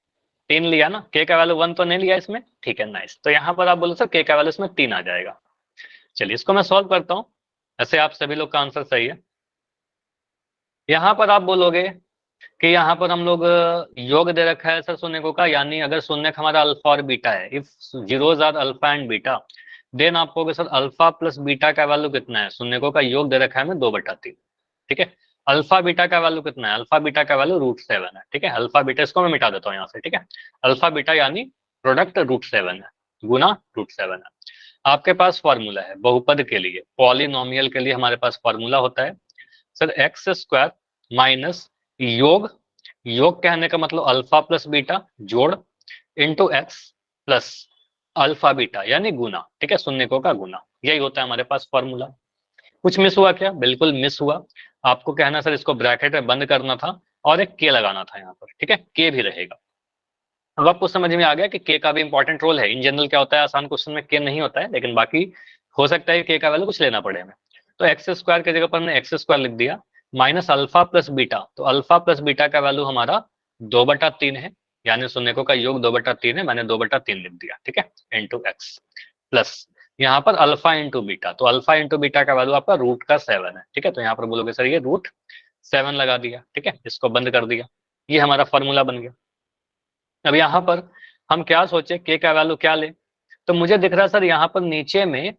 3 लिया ना, के का वैल्यू 1 तो नहीं लिया इसमें, ठीक है, नाइस। तो यहाँ पर आप बोलो सर के का वैल्यू इसमें 3 आ जाएगा। चलिए इसको मैं सॉल्व करता हूँ, ऐसे आप सभी लोग का आंसर सही है। यहाँ पर आप बोलोगे कि यहाँ पर हम लोग योग दे रखा है सर शून्यकों का, यानी अगर शून्यक हमारा अल्फा और बीटा है, if zeros are alpha and beta, then आप कहोगे सर अल्फा प्लस बीटा का वैल्यू कितना है? शून्यकों का योग दे रखा है हमें 2/3, ठीक है। अल्फा बीटा का वैल्यू कितना है? अल्फा बीटा का वैल्यू √7 है, ठीक है। अल्फा बीटा, इसको मैं मिटा देता हूँ यहाँ से, ठीक है। अल्फा बीटा यानी प्रोडक्ट √7 है, गुना √7 है। आपके पास फॉर्मूला है बहुपद के लिए, पॉलिनोमियल के लिए हमारे पास फॉर्मूला होता है सर x² माइनस योग, योग कहने का मतलब अल्फा प्लस बीटा जोड़ into X plus alpha beta यानी गुना, ठीक है, शून्यकों का गुना, यही होता है हमारे पास फॉर्मूला। कुछ मिस हुआ क्या? बिल्कुल मिस हुआ। आपको कहना सर इसको ब्रैकेट में बंद करना था और एक के लगाना था यहाँ पर, ठीक है, के भी रहेगा। अब आपको समझ में आ गया कि के का भी इंपॉर्टेंट रोल है। इन जनरल क्या होता है, आसान क्वेश्चन में के नहीं होता है, लेकिन बाकी हो सकता है के का वैल्यू कुछ लेना पड़े हमें। तो x² की जगह पर हमने x² लिख दिया, माइनस अल्फा प्लस बीटा, तो अल्फा प्लस बीटा का वैल्यू हमारा 2/3 है, यानी शून्यकों का योग 2/3 है, मैंने 2/3 लिख दिया, ठीक है, इंटू एक्स प्लस यहाँ पर अल्फा इंटू बीटा, तो अल्फा इंटू बीटा का वैल्यू आपका √7 है, ठीक है। तो यहाँ पर बोलोगे सर ये √7 लगा दिया, ठीक है, इसको बंद कर दिया, ये हमारा फॉर्मूला बन गया। अब यहाँ पर हम क्या सोचे, के का वैल्यू क्या ले? तो मुझे दिख रहा है सर यहाँ पर नीचे में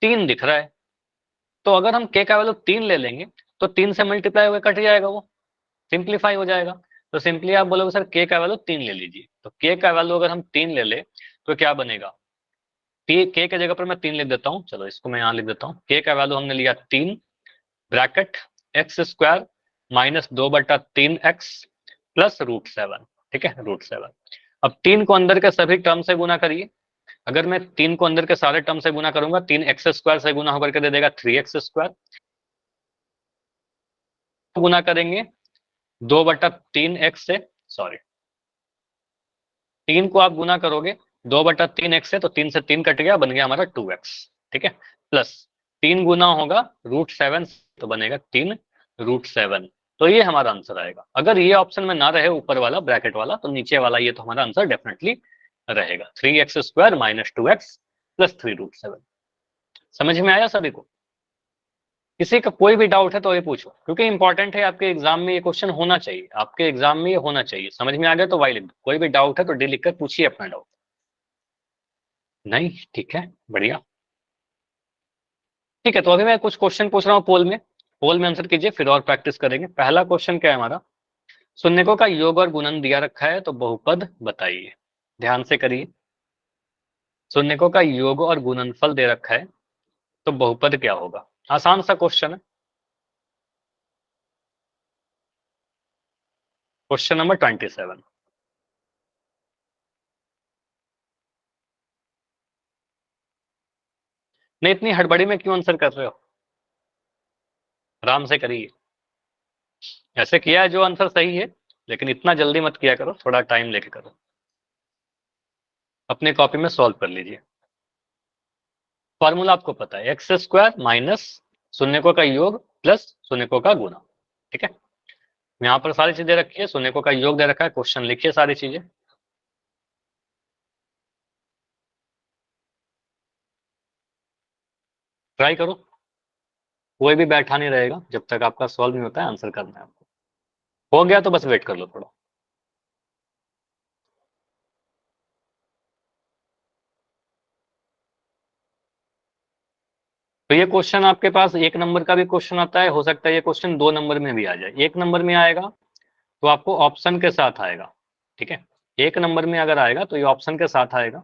3 दिख रहा है, तो अगर हम के का वैल्यू 3 ले लेंगे तो 3 से मल्टीप्लाई होकर कट जाएगा, वो सिंप्लीफाई हो जाएगा। तो सिंपली आप बोलोगे सर के का वैल्यू 3 ले लीजिए, तो के का वैल्यू अगर हम 3 ले ले तो क्या बनेगा? के के जगह पर मैं 3 लिख देता हूँ, चलो इसको मैं यहाँ लिख देता हूँ। के का वैल्यू हमने लिया 3, bracket x² minus 2/3x plus √7, ठीक है, √7। अब 3 को अंदर के सभी टर्म से गुना करिए। अगर मैं 3 को अंदर के सारे टर्म से गुना करूंगा, 3x² से गुना होकर के दे देगा 3x², गुना करेंगे 2/3x से, सॉरी 3 को आप गुना करोगे 2/3x से, तो 3 से 3 कट गया, बन गया हमारा 2x, ठीक है, प्लस 3 गुना होगा √7, तो बनेगा 3√7। तो ये हमारा आंसर आएगा। अगर ये ऑप्शन में ना रहे ऊपर वाला ब्रैकेट वाला, तो नीचे वाला ये तो हमारा आंसर डेफिनेटली रहेगा, 3x² माइनस 2x प्लस 3√7। समझ में आया सभी को? किसी का कोई भी डाउट है तो ये पूछो, क्योंकि इंपॉर्टेंट है, आपके एग्जाम में ये क्वेश्चन होना चाहिए, आपके एग्जाम में ये होना चाहिए। समझ में आ गया तो वाई लिख दो, कोई भी डाउट है तो डी लिखकर पूछिए अपना डाउट। नहीं, ठीक है, बढ़िया, ठीक है। तो अभी मैं कुछ क्वेश्चन पूछ रहा हूँ पोल में, पोल में आंसर कीजिए, फिर और प्रैक्टिस करेंगे। पहला क्वेश्चन क्या है हमारा, शून्यकों का योग और गुणन दिया रखा है, तो बहुपद बताइए। ध्यान से करिए, शून्यकों का योग और गुणनफल दे रखा है, तो बहुपद क्या होगा? आसान सा क्वेश्चन है। Question number 27। नहीं, इतनी हड़बड़ी में क्यों आंसर कर रहे हो? आराम से करिए, ऐसे किया है जो आंसर सही है, लेकिन इतना जल्दी मत किया करो, थोड़ा टाइम लेके करो। अपने कॉपी में सॉल्व कर लीजिए। फॉर्मूला आपको पता है, एक्स स्क्वायर माइनस शून्यकों का योग प्लस शून्यकों का गुना। ठीक है, यहाँ पर सारी चीजें रखी है, शून्यकों का योग दे रखा है, क्वेश्चन लिखिए सारी चीजें। ट्राई करो, कोई भी बैठा नहीं रहेगा जब तक आपका सॉल्व नहीं होता है, आंसर करना है आपको। हो गया तो बस वेट कर लो थोड़ा। तो ये क्वेश्चन आपके पास 1 नंबर का भी क्वेश्चन आता है, हो सकता है ये क्वेश्चन 2 नंबर में भी आ जाए। 1 नंबर में आएगा तो आपको ऑप्शन के साथ आएगा। ठीक है, 1 नंबर में अगर आएगा तो ये ऑप्शन के साथ आएगा।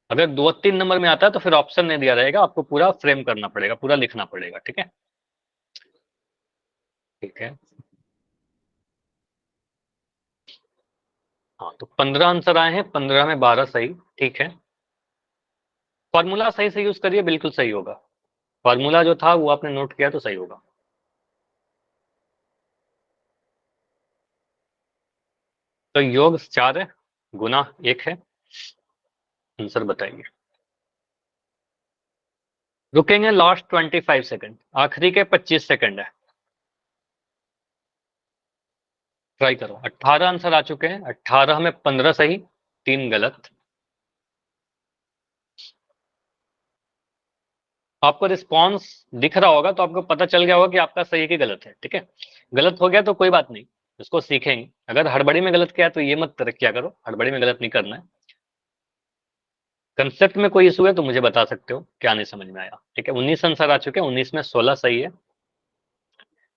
अगर 2-3 नंबर में आता है तो फिर ऑप्शन नहीं दिया रहेगा, आपको पूरा फ्रेम करना पड़ेगा, पूरा लिखना पड़ेगा। ठीक है, ठीक है। हाँ, तो 15 आंसर आए हैं, 15 में 12 सही। ठीक है, फॉर्मूला सही से यूज करिए, बिल्कुल सही होगा। फॉर्मूला जो था वो आपने नोट किया तो सही होगा। तो योग 4 है, गुना 1 है। आंसर बताइए। रुकेंगे लास्ट 25 सेकंड, आखिरी के 25 सेकंड है। ट्राई करो। 18 आंसर आ चुके हैं, 18 में 15 सही, 3 गलत। आपको रिस्पॉन्स दिख रहा होगा तो आपको पता चल गया होगा कि आपका सही कि गलत है। ठीक है, गलत हो गया तो कोई बात नहीं, इसको सीखेंगे। अगर हड़बड़ी में गलत किया तो ये मत किया करो, हड़बड़ी में गलत नहीं करना है। कंसेप्ट में कोई इशू है तो मुझे बता सकते हो, क्या नहीं समझ में आया। ठीक है, 19 आंसर आ चुके हैं, 19 में 16 सही है।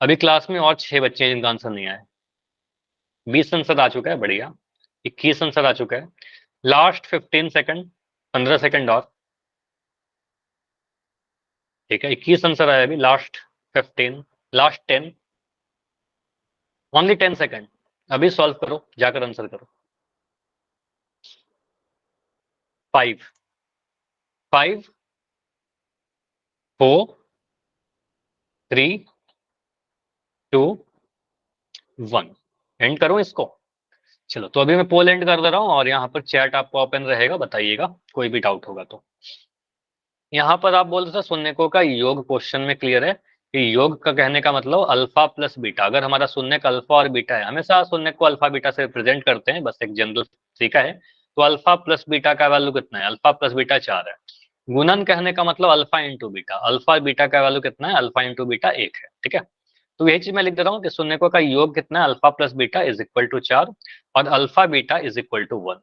अभी क्लास में और 6 बच्चे हैं जिनका आंसर नहीं आया। 20 आंसर आ चुका है, बढ़िया। 21 आंसर आ चुका है। लास्ट 15 सेकंड, 15 सेकंड और। ठीक है, 21 आंसर आया अभी, लास्ट 15, लास्ट 10, ओनली 10 सेकंड। अभी सॉल्व करो, जाकर आंसर करो। 5, 5, 4, 3, 2, 1। एंड करो इसको। चलो, तो अभी मैं पोल एंड कर दे रहा हूँ और यहाँ पर चैट आपको ओपन रहेगा, बताइएगा कोई भी डाउट होगा तो। यहाँ पर आप बोल रहे थे शून्यकों का योग, क्वेश्चन में क्लियर है कि योग का कहने का मतलब अल्फा प्लस बीटा। अगर हमारा शून्य का अल्फा और बीटा है, हमेशा शून्य को अल्फा बीटा से रिप्रेजेंट करते हैं, बस एक जनरल तरीका है। तो अल्फा प्लस बीटा का वैल्यू कितना है? अल्फा प्लस बीटा 4 है। गुणन कहने का मतलब alpha into beta, alpha beta का वैल्यू कितना है? अल्फा इंटू बीटा 1 है। ठीक है, तो यही चीज मैं लिख दे रहा हूँ कि शून्यकों का योग कितना है? Alpha plus beta is equal to 4 और alpha beta is equal to 1।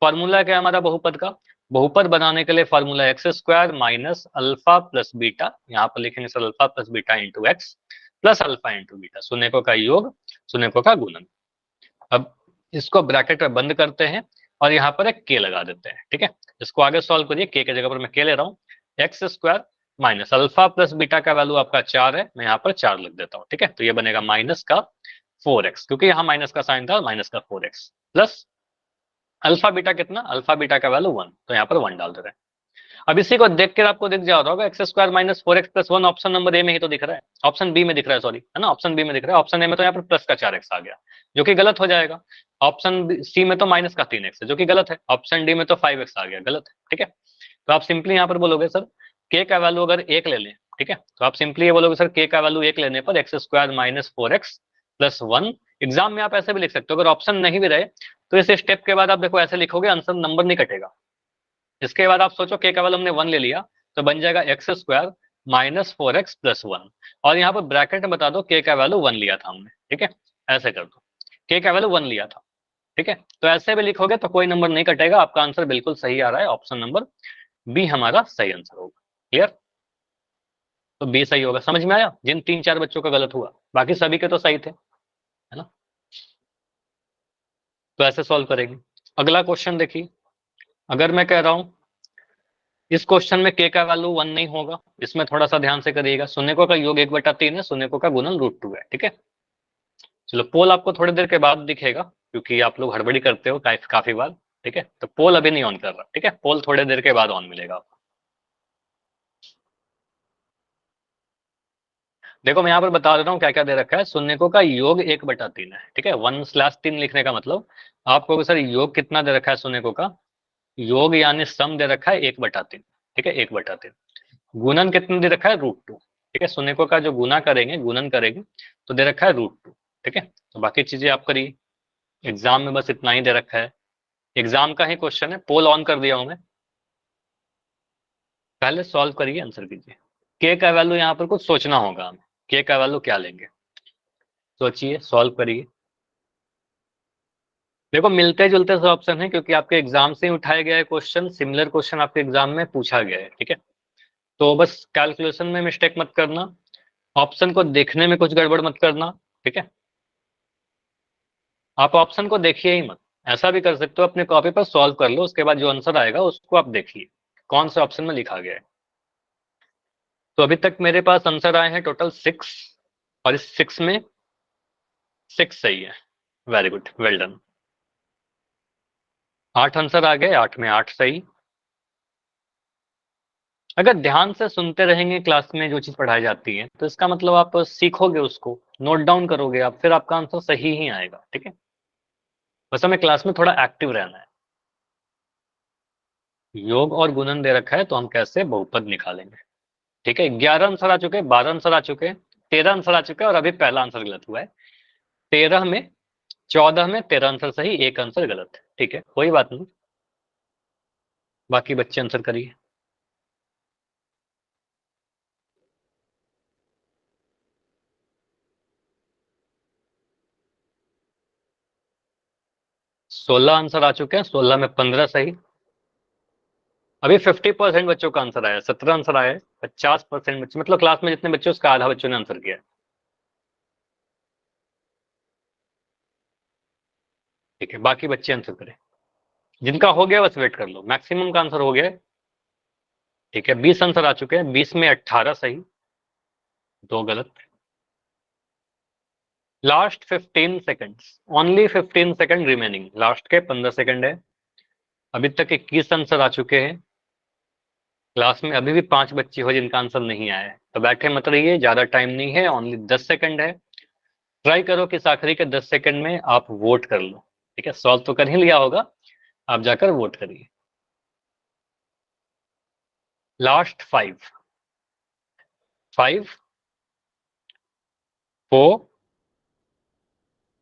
Formula क्या है हमारा बहुपद का? बहुपद बनाने के लिए formula X square minus alpha plus beta, यहाँ पर लिखेंगे sir alpha plus beta into X plus alpha into beta, शून्यकों का योग, शून्यकों का गुणन। अब इसको ब्रैकेट में बंद करते हैं और यहाँ पर एक के लगा देते हैं। ठीक है, इसको आगे सॉल्व करिए, के जगह पर मैं के ले रहा हूँ। X square minus alpha plus beta का वैल्यू आपका 4 है, मैं यहाँ पर 4 लिख देता हूँ। ठीक है, तो ये बनेगा माइनस का 4x, क्योंकि यहाँ माइनस का साइन था, माइनस का 4x प्लस अल्फा बीटा कितना? अल्फा बीटा का वैल्यू 1, तो यहाँ पर 1 डाल दे रहे हैं। अब इसी को देख कर आपको दिख जा रहा होगा x square minus 4x plus 1 option number A में ही तो दिख रहा है, ऑप्शन बी में दिख रहा है, सॉरी, है ना, ऑप्शन बी में दिख रहा है। ऑप्शन ए में तो यहाँ पर प्लस का 4x आ गया, जो कि गलत हो जाएगा। ऑप्शन सी में तो माइनस का 3x है, जो कि गलत है। ऑप्शन डी में तो 5x आ गया, गलत है। ठीक है, तो आप सिंपली यहाँ पर बोलोगे सर के का वैल्यू अगर 1 ले लें, ठीक है, तो आप सिंपली ये बोलोगे सर के का वैल्यू 1 लेने पर x square minus 4x plus 1। Exam में आप ऐसे भी लिख सकते हो, अगर ऑप्शन नहीं भी रहे तो इस स्टेप के बाद आप देखो ऐसे लिखोगे, आंसर नंबर नहीं कटेगा। इसके बाद आप सोचो के का वैल्यू हमने 1 ले लिया तो बन जाएगा x square minus 4x plus 1, और यहाँ पर ब्रैकेट में बता दो के का वैल्यू 1 लिया था हमने। ठीक है, ऐसे कर दो, के का वैल्यू 1 लिया था। ठीक है, तो ऐसे भी लिखोगे तो कोई नंबर नहीं कटेगा, आपका आंसर बिल्कुल सही आ रहा है। ऑप्शन नंबर बी हमारा सही आंसर होगा। क्लियर? तो बी सही होगा। समझ में आया? जिन 3-4 बच्चों का गलत हुआ, बाकी सभी के तो सही थे, है ना। तो ऐसे सॉल्व करेंगे। अगला क्वेश्चन देखिए, अगर मैं कह रहा हूं इस क्वेश्चन में के का वैल्यू 1 नहीं होगा, इसमें थोड़ा सा ध्यान से करिएगा। शून्यकों का योग 1/3 है, शून्यकों का गुणन √2 है। ठीक है, चलो पोल आपको थोड़ी देर के बाद दिखेगा, क्योंकि आप लोग हड़बड़ी करते हो काफी बार। ठीक है, तो पोल अभी नहीं ऑन कर रहा। ठीक है, पोल थोड़ी देर के बाद ऑन मिलेगा आपको। देखो मैं यहाँ पर बता देता हूँ क्या क्या दे रखा है। शून्यकों का योग 1/3 है, ठीक है। 1/3 लिखने का मतलब आपको सर योग कितना दे रखा है शून्यकों का, योग यानी सम दे रखा है 1/3, ठीक है, 1/3। गुणन कितना दे रखा है, √2, ठीक है। शून्यकों का जो गुना करेंगे, गुणन करेंगे तो दे रखा है √2, ठीक है। तो बाकी चीजें आप करिए, एग्जाम में बस इतना ही दे रखा है, एग्जाम का ही क्वेश्चन है। पोल ऑन कर दिया हूं मैं, पहले सॉल्व करिए, आंसर कीजिए। के का वैल्यू यहाँ पर कुछ सोचना होगा हमें, के का वैल्यू क्या लेंगे, सोचिए, सॉल्व करिए। देखो मिलते जुलते से ऑप्शन है, क्योंकि आपके एग्जाम से ही उठाया गया है क्वेश्चन, सिमिलर क्वेश्चन आपके एग्जाम में पूछा गया है, ठीक है। तो बस कैलकुलेशन में मिस्टेक मत करना, ऑप्शन को देखने में कुछ गड़बड़ मत करना, ठीक है। आप ऑप्शन को देखिए ही मत, ऐसा भी कर सकते हो अपने कॉपी पर सॉल्व कर लो, उसके बाद जो आंसर आएगा उसको आप देखिए कौन से ऑप्शन में लिखा गया है। तो अभी तक मेरे पास आंसर आए हैं टोटल 6, और इस 6 में 6 सही है, very good, well done. 8 answer आ गए, 8 में 8 सही। अगर ध्यान से सुनते रहेंगे क्लास में जो चीज पढ़ाई जाती है, तो इसका मतलब आप सीखोगे, उसको नोट डाउन करोगे आप, फिर आपका आंसर सही ही आएगा, ठीक है। बस हमें क्लास में थोड़ा एक्टिव रहना है। योग और गुणन दे रखा है तो हम कैसे बहुपद निकालेंगे, ठीक है। 11 आंसर आ चुके हैं, 12 आंसर आ चुके हैं, 13 आंसर आ चुके हैं, और अभी पहला आंसर गलत हुआ है। 13 में 14 में 13 आंसर सही, एक आंसर गलत है, ठीक है, कोई बात नहीं। बाकी बच्चे आंसर करिए। सोलह आंसर आ चुके हैं, 16 में 15 सही। अभी 50% बच्चों का आंसर आया, 17 आंसर आए, 50% बच्चे, मतलब क्लास में जितने बच्चे उसका आधा बच्चों ने आंसर किया, ठीक है। बाकी बच्चे आंसर करें, जिनका हो गया बस वेट कर लो, मैक्सिमम का आंसर हो गया है, ठीक है। 20 आंसर आ चुके हैं, 20 में 18 सही, 2 गलत। Last 15 seconds, only 15 second remaining, last के 15 सेकंड है। अभी तक 21 आंसर आ चुके हैं। क्लास में अभी भी 5 बच्चे हो जिनका आंसर नहीं आया है, तो बैठे मत रहिए, ज्यादा टाइम नहीं है, ओनली 10 सेकंड है। ट्राई करो कि इस आखिरी के 10 सेकंड में आप वोट कर लो, ठीक है। सॉल्व तो कर ही लिया होगा, आप जाकर वोट करिए। लास्ट 5, 5, 4,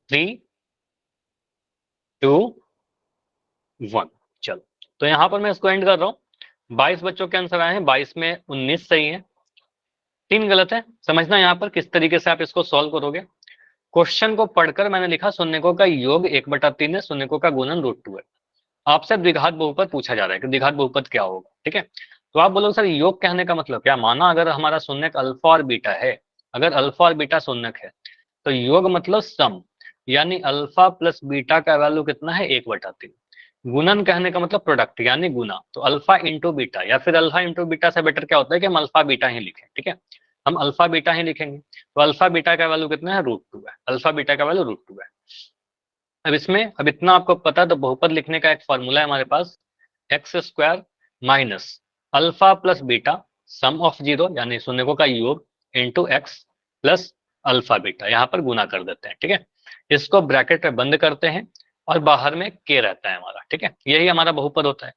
3, 2, 1, चलो। तो यहां पर मैं इसको एंड कर रहा हूं। 22 बच्चों के आंसर आए हैं, 22 में 19 सही है, 3 गलत है। समझना यहाँ पर किस तरीके से आप इसको सॉल्व करोगे। क्वेश्चन को पढ़कर मैंने लिखा शून्यकों का योग 1/3 है, शून्यकों का गुणन √2 है। आपसे द्विघात बहुपद पूछा जा रहा है कि द्विघात बहुपद क्या होगा, ठीक है। तो आप बोलोगे सर योग कहने का मतलब क्या, माना अगर हमारा शून्यक अल्फा और बीटा है, अगर अल्फा और बीटा शून्यक है, तो योग मतलब सम, यानी अल्फा प्लस बीटा का वैल्यू कितना है, 1/3। गुणन कहने का मतलब प्रोडक्ट यानी गुना, तो अल्फा इंटू बीटा, या फिर अल्फा इंटू बीटा से बेटर क्या होता है कि हम अल्फा बीटा ही लिखें, ठीक है। हम अल्फा बीटा ही लिखेंगे, तो अल्फा बीटा का वैल्यू कितना है, √2 है, अल्फा बीटा का वैल्यू √2 है। अब इसमें अब इतना आपको पता है, तो बहुपद लिखने का एक फॉर्मूला है हमारे पास, x² minus alpha plus beta some of 0 यानी शून्यकों का योग into X plus alpha beta, यहाँ पर गुना कर देते हैं, ठीक है। इसको ब्रैकेट में बंद करते हैं और बाहर में k रहता है हमारा, ठीक है, यही हमारा बहुपद होता है।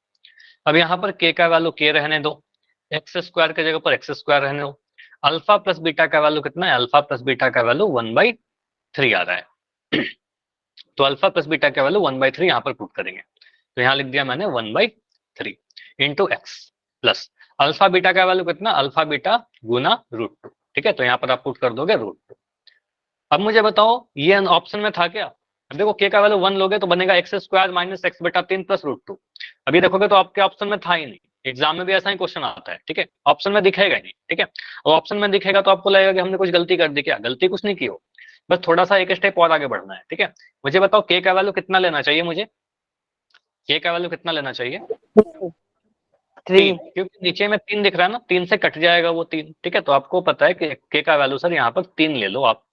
अब यहाँ पर k का वैल्यू k रहने दो, x² की जगह पर x² रहने दो। अल्फा प्लस बीटा का वैल्यू कितना है, अल्फा प्लस बीटा का वैल्यू 1/3 आ रहा है। तो अल्फा प्लस बीटा का वैल्यू 1/3 यहाँ पर पुट करेंगे, तो यहाँ लिख दिया मैंने 1/3 into X plus alpha beta का वैल्यू कितना, अल्फा बीटा गुना √2, ठीक है। तो यहाँ पर आप पुट कर दोगे √2। अब मुझे बताओ ये ऑप्शन में था क्या, अब देखो के का वैल्यू 1 लोगे तो बनेगा x² माइनस x/3 प्लस √2। अभी देखोगे तो आपके ऑप्शन में था ही नहीं, एग्जाम में भी ऐसा ही क्वेश्चन आता है, ठीक है, ऑप्शन में दिखेगा ही नहीं, ठीक है। और ऑप्शन में दिखेगा तो आपको लगेगा कि हमने कुछ गलती कर दी, क्या गलती कुछ नहीं की हो, बस थोड़ा सा एक स्टेप और आगे बढ़ना है, ठीक है। मुझे बताओ के का वैल्यू कितना लेना चाहिए, मुझे के का वैल्यू कितना लेना चाहिए, 3, क्योंकि नीचे में 3 दिख रहा है ना, 3 से कट जाएगा वो 3, ठीक है। तो आपको पता है कि के का वैल्यू सर यहाँ पर 3 ले लो आप,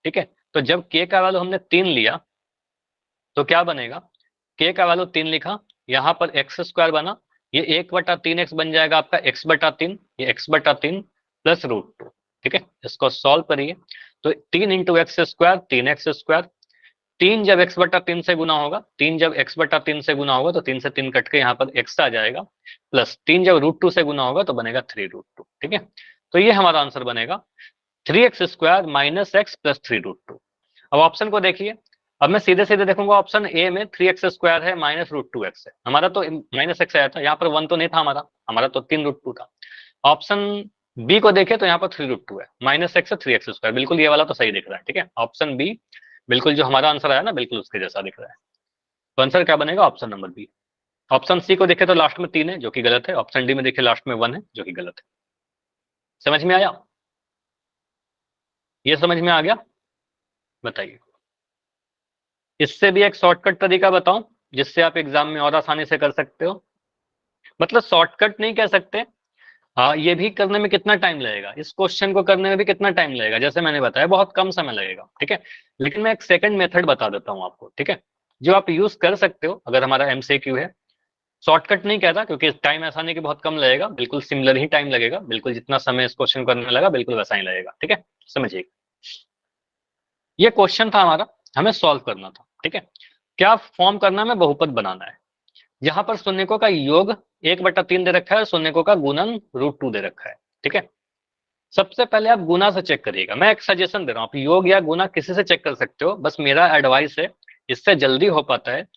ठीक है। तो जब के का वैल्यू हमने 3 लिया तो क्या बनेगा, के का वैल्यू 3 लिखा, यहाँ पर x² बना, ये 1/3x बन जाएगा आपका x/3, ये x/3 प्लस √2, ठीक है, इसको सॉल्व करिए तो 3 इंटू एक्स स्क्वायर 3x², 3 जब x बटा 3 से गुना होगा, 3 जब x बटा 3 से गुना होगा तो 3 से 3 कट के यहाँ पर x आ जाएगा, प्लस 3 जब √2 से गुना होगा तो बनेगा 3√2। ठीक है, तो ये हमारा आंसर बनेगा 3x² माइनस x प्लस 3√2। अब ऑप्शन को देखिए, अब मैं सीधे सीधे देखूंगा ऑप्शन ए में 3x² है माइनस √2x है, हमारा तो माइनस x आया था, यहाँ पर 1 तो नहीं था हमारा तो 3√2 था। ऑप्शन बी को देखे तो यहाँ पर 3√2 है, माइनस x है 3x², बिल्कुल ये वाला तो सही दिख रहा है। ठीक है, ऑप्शन बी बिल्कुल जो हमारा आंसर आया ना बिल्कुल उसके जैसा दिख रहा है, तो आंसर क्या बनेगा option number B. Option C को देखे तो लास्ट में 3 है जो कि गलत है, ऑप्शन डी में देखे लास्ट में 1 है जो कि गलत है। समझ में आया? ये समझ में आ गया? बताइए। इससे भी एक शॉर्टकट तरीका बताऊं जिससे आप एग्जाम में और आसानी से कर सकते हो, मतलब शॉर्टकट नहीं कह सकते, हाँ ये भी करने में कितना टाइम लगेगा, इस क्वेश्चन को करने में भी कितना टाइम लगेगा, जैसे मैंने बताया बहुत कम समय लगेगा। ठीक है, लेकिन मैं एक सेकंड मेथड बता देता हूँ आपको। ठीक है, जो आप यूज कर सकते हो अगर हमारा एमसीक्यू है। शॉर्टकट नहीं कहता क्योंकि टाइम ऐसा नहीं कि बहुत कम लगेगा, बिल्कुल सिमिलर ही टाइम लगेगा, बिल्कुल जितना समय इस क्वेश्चन करने लगा बिल्कुल वैसा ही लगेगा। ठीक है, समझिए, ये क्वेश्चन था हमारा, हमें सॉल्व करना था। ठीक है, क्या फॉर्म करना है, बहुपद बनाना है। यहाँ पर शून्यकों का योग 1/3 दे रखा है और शून्यकों का गुणन √2 दे रखा है। ठीक है, सबसे पहले आप गुना से चेक करिएगा, मैं एक सजेशन दे रहा हूँ, आप योग या गुना किसी से चेक कर सकते हो, बस मेरा एडवाइस है, इससे जल्दी हो पाता है।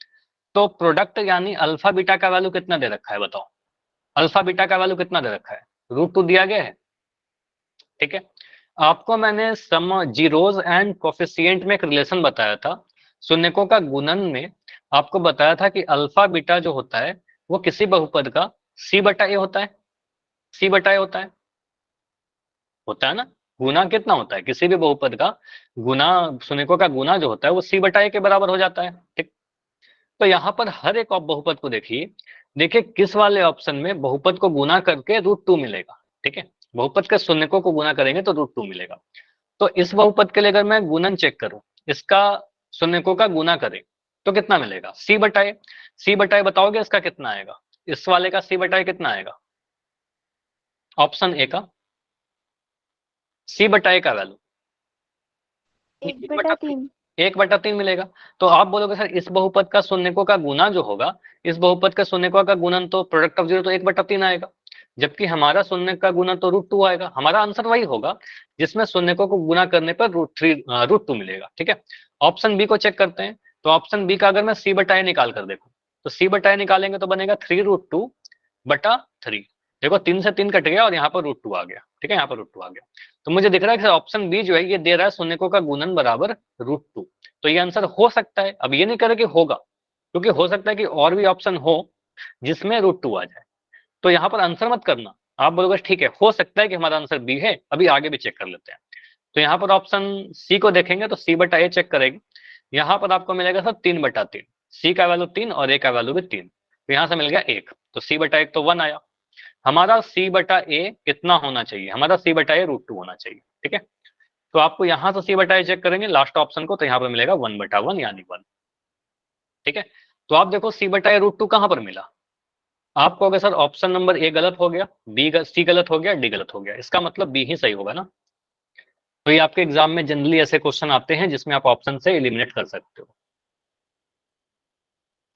तो प्रोडक्ट यानी अल्फा बीटा का वैल्यू कितना दे रखा है बताओ, अल्फा बीटा का वैल्यू कितना दे रखा है, √2 दिया गया है। ठीक है, आपको मैंने सम जीरोज एंड कोफिशिएंट में एक रिलेशन बताया था, शून्यकों का गुणन में आपको बताया था कि अल्फा बीटा जो होता है वो किसी बहुपद का c/a होता है, c/a होता है ना, गुना कितना होता है किसी भी बहुपद का, गुना शून्यकों का गुना जो होता है वो c/a के बराबर हो जाता है। ठीक, तो यहाँ पर हर एक बहुपद को देखिए, देखिए किस वाले ऑप्शन में बहुपद को गुना करके √2 मिलेगा। ठीक है, बहुपद के शून्यकों को गुना करेंगे तो √2 मिलेगा। तो इस बहुपद के लिए अगर मैं गुणन चेक करूं, इसका शून्यकों का गुना करें तो कितना मिलेगा, c/a, c/a बताओगे इसका कितना आएगा, इस वाले का c/a कितना आएगा, ऑप्शन ए का c/a का वैल्यू 1/3। 1/3 मिलेगा। तो आप बोलोगे सर इस बहुपद का शून्यकों का गुना जो होगा, इस बहुपद का शून्यकों का गुणन तो प्रोडक्ट ऑफ जीरो तो 1/3 आएगा, जबकि हमारा शून्य का गुना तो √2 आएगा, हमारा आंसर वही होगा जिसमें शून्यकों को गुना करने पर √2 मिलेगा। ठीक है, ऑप्शन बी को चेक करते हैं, तो ऑप्शन बी का अगर मैं c/a निकाल कर देखूं तो c/a निकालेंगे तो बनेगा 3√2/3। देखो 3 से 3 कट गया और यहाँ पर √2 आ गया। ठीक है, यहाँ पर √2 आ गया, तो मुझे दिख रहा है कि ऑप्शन बी जो है ये दे रहा है शून्यकों का गुणन बराबर √2, तो ये आंसर हो सकता है। अब ये नहीं करे कि होगा, क्योंकि हो सकता है कि और भी ऑप्शन हो जिसमें √2 आ जाए, तो यहाँ पर आंसर मत करना, आप बोलोगे ठीक है हो सकता है कि हमारा आंसर बी है, अभी आगे भी चेक कर लेते हैं। तो यहाँ पर ऑप्शन सी को देखेंगे तो c/a चेक करेंगे, यहाँ पर आपको मिलेगा सर 3/3, सी का वैल्यू 3 और ए का वैल्यू भी 3, तो यहाँ से मिल गया 1, तो c/1 तो 1 आया। हमारा c/a कितना होना चाहिए, हमारा c/a √2 होना चाहिए। ठीक है, तो आपको यहाँ से c/a चेक करेंगे लास्ट ऑप्शन को, तो यहाँ पर मिलेगा 1/1 यानी 1। ठीक है, तो आप देखो c/a √2 कहाँ पर मिला, आप कहोगे सर ऑप्शन नंबर ए गलत हो गया, सी गलत हो गया, डी गलत हो गया, इसका मतलब बी ही सही होगा ना। तो ये आपके एग्जाम में जनरली ऐसे क्वेश्चन आते हैं जिसमें आप ऑप्शन से एलिमिनेट कर सकते हो।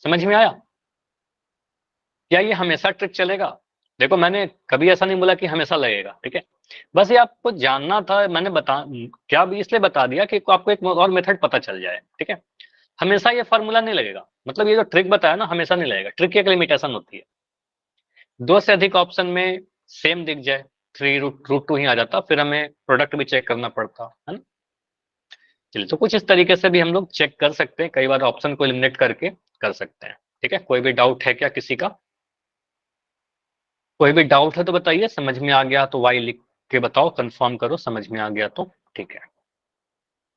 समझ में आया? क्या ये हमेशा ट्रिक चलेगा? देखो मैंने कभी ऐसा नहीं बोला कि हमेशा लगेगा। ठीक है, बस ये आपको जानना था, मैंने क्या भी इसलिए बता दिया कि आपको एक और मेथड पता चल जाए। ठीक है, हमेशा ये फॉर्मूला नहीं लगेगा, मतलब ये जो ट्रिक बताया ना हमेशा नहीं लगेगा, ट्रिक की एक लिमिटेशन होती है, 2 से अधिक ऑप्शन में सेम दिख जाए 3√2 ही आ जाता, फिर हमें प्रोडक्ट भी चेक करना पड़ता है ना। चलिए, तो कुछ इस तरीके से भी हम लोग चेक कर सकते हैं, कई बार ऑप्शन को एलिमिनेट करके कर सकते हैं। ठीक है, कोई भी डाउट है क्या किसी का? कोई भी डाउट है तो बताइए, समझ में आ गया तो वाई लिख के बताओ, कंफर्म करो समझ में आ गया तो ठीक है।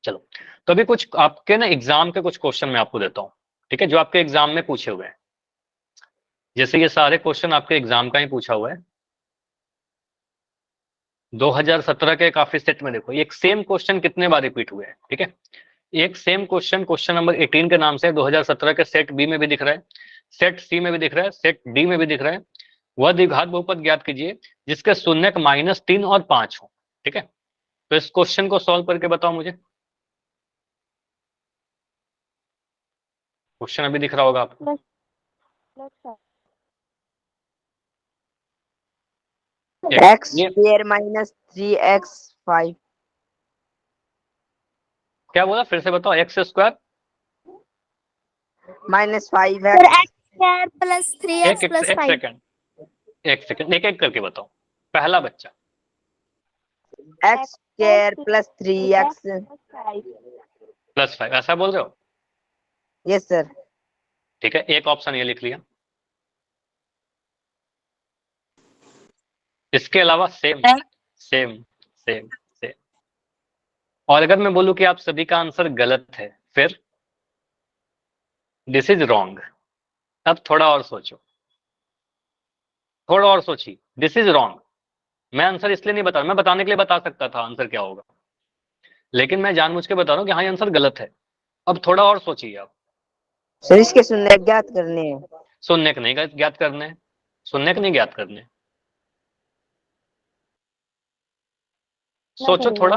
चलो, तो अभी कुछ आपके ना एग्जाम के कुछ क्वेश्चन मैं आपको देता हूँ। ठीक है, जो आपके एग्जाम में पूछे हुए हैं, जैसे ये सारे क्वेश्चन आपके एग्जाम का ही पूछा हुआ है 2017 के काफी सेट में। देखो एक सेम क्वेश्चन कितने बार रिपीट हुए हैं। ठीक है, एक सेम क्वेश्चन, क्वेश्चन नंबर 18 के नाम से 2017 के सेट बी में भी दिख रहा है, सेट सी में भी दिख रहा है, सेट डी में भी दिख रहा है। वह द्विघात बहुपद ज्ञात कीजिए जिसके शून्यक -3 और 5 हो। ठीक है, तो इस क्वेश्चन को सॉल्व करके बताओ मुझे। क्वेश्चन अभी दिख रहा होगा आपको। एक्स ये स्क्वायर माइनस 3x5 क्या बोला, फिर से बताओ। X square minus sir 5x x square plus three x एक प्लस एक फाइव। सेकंड, एक सेकंड, एक एक करके बताओ। पहला बच्चा एक्स स्क्वायर प्लस 3x। +5 ऐसा बोल रहे हो? Yes sir. ठीक है, एक ऑप्शन ये लिख लिया। इसके अलावा सेम सेम सेम सेम। और अगर मैं बोलूं कि आप सभी का आंसर गलत है, फिर दिस इज रॉन्ग। अब थोड़ा और सोचो, थोड़ा और सोचिए। This is wrong. मैं आंसर इसलिए नहीं बता, मैं बताने के लिए बता सकता था आंसर क्या होगा, लेकिन मैं जानबूझ के बता रहा हूँ कि हाँ ये आंसर गलत है। अब थोड़ा और सोचिए आप। सर इसके शून्य ज्ञात करने हैं। शून्य नहीं ज्ञात करने हैं, शून्य नहीं ज्ञात करने। सोचो थोड़ा।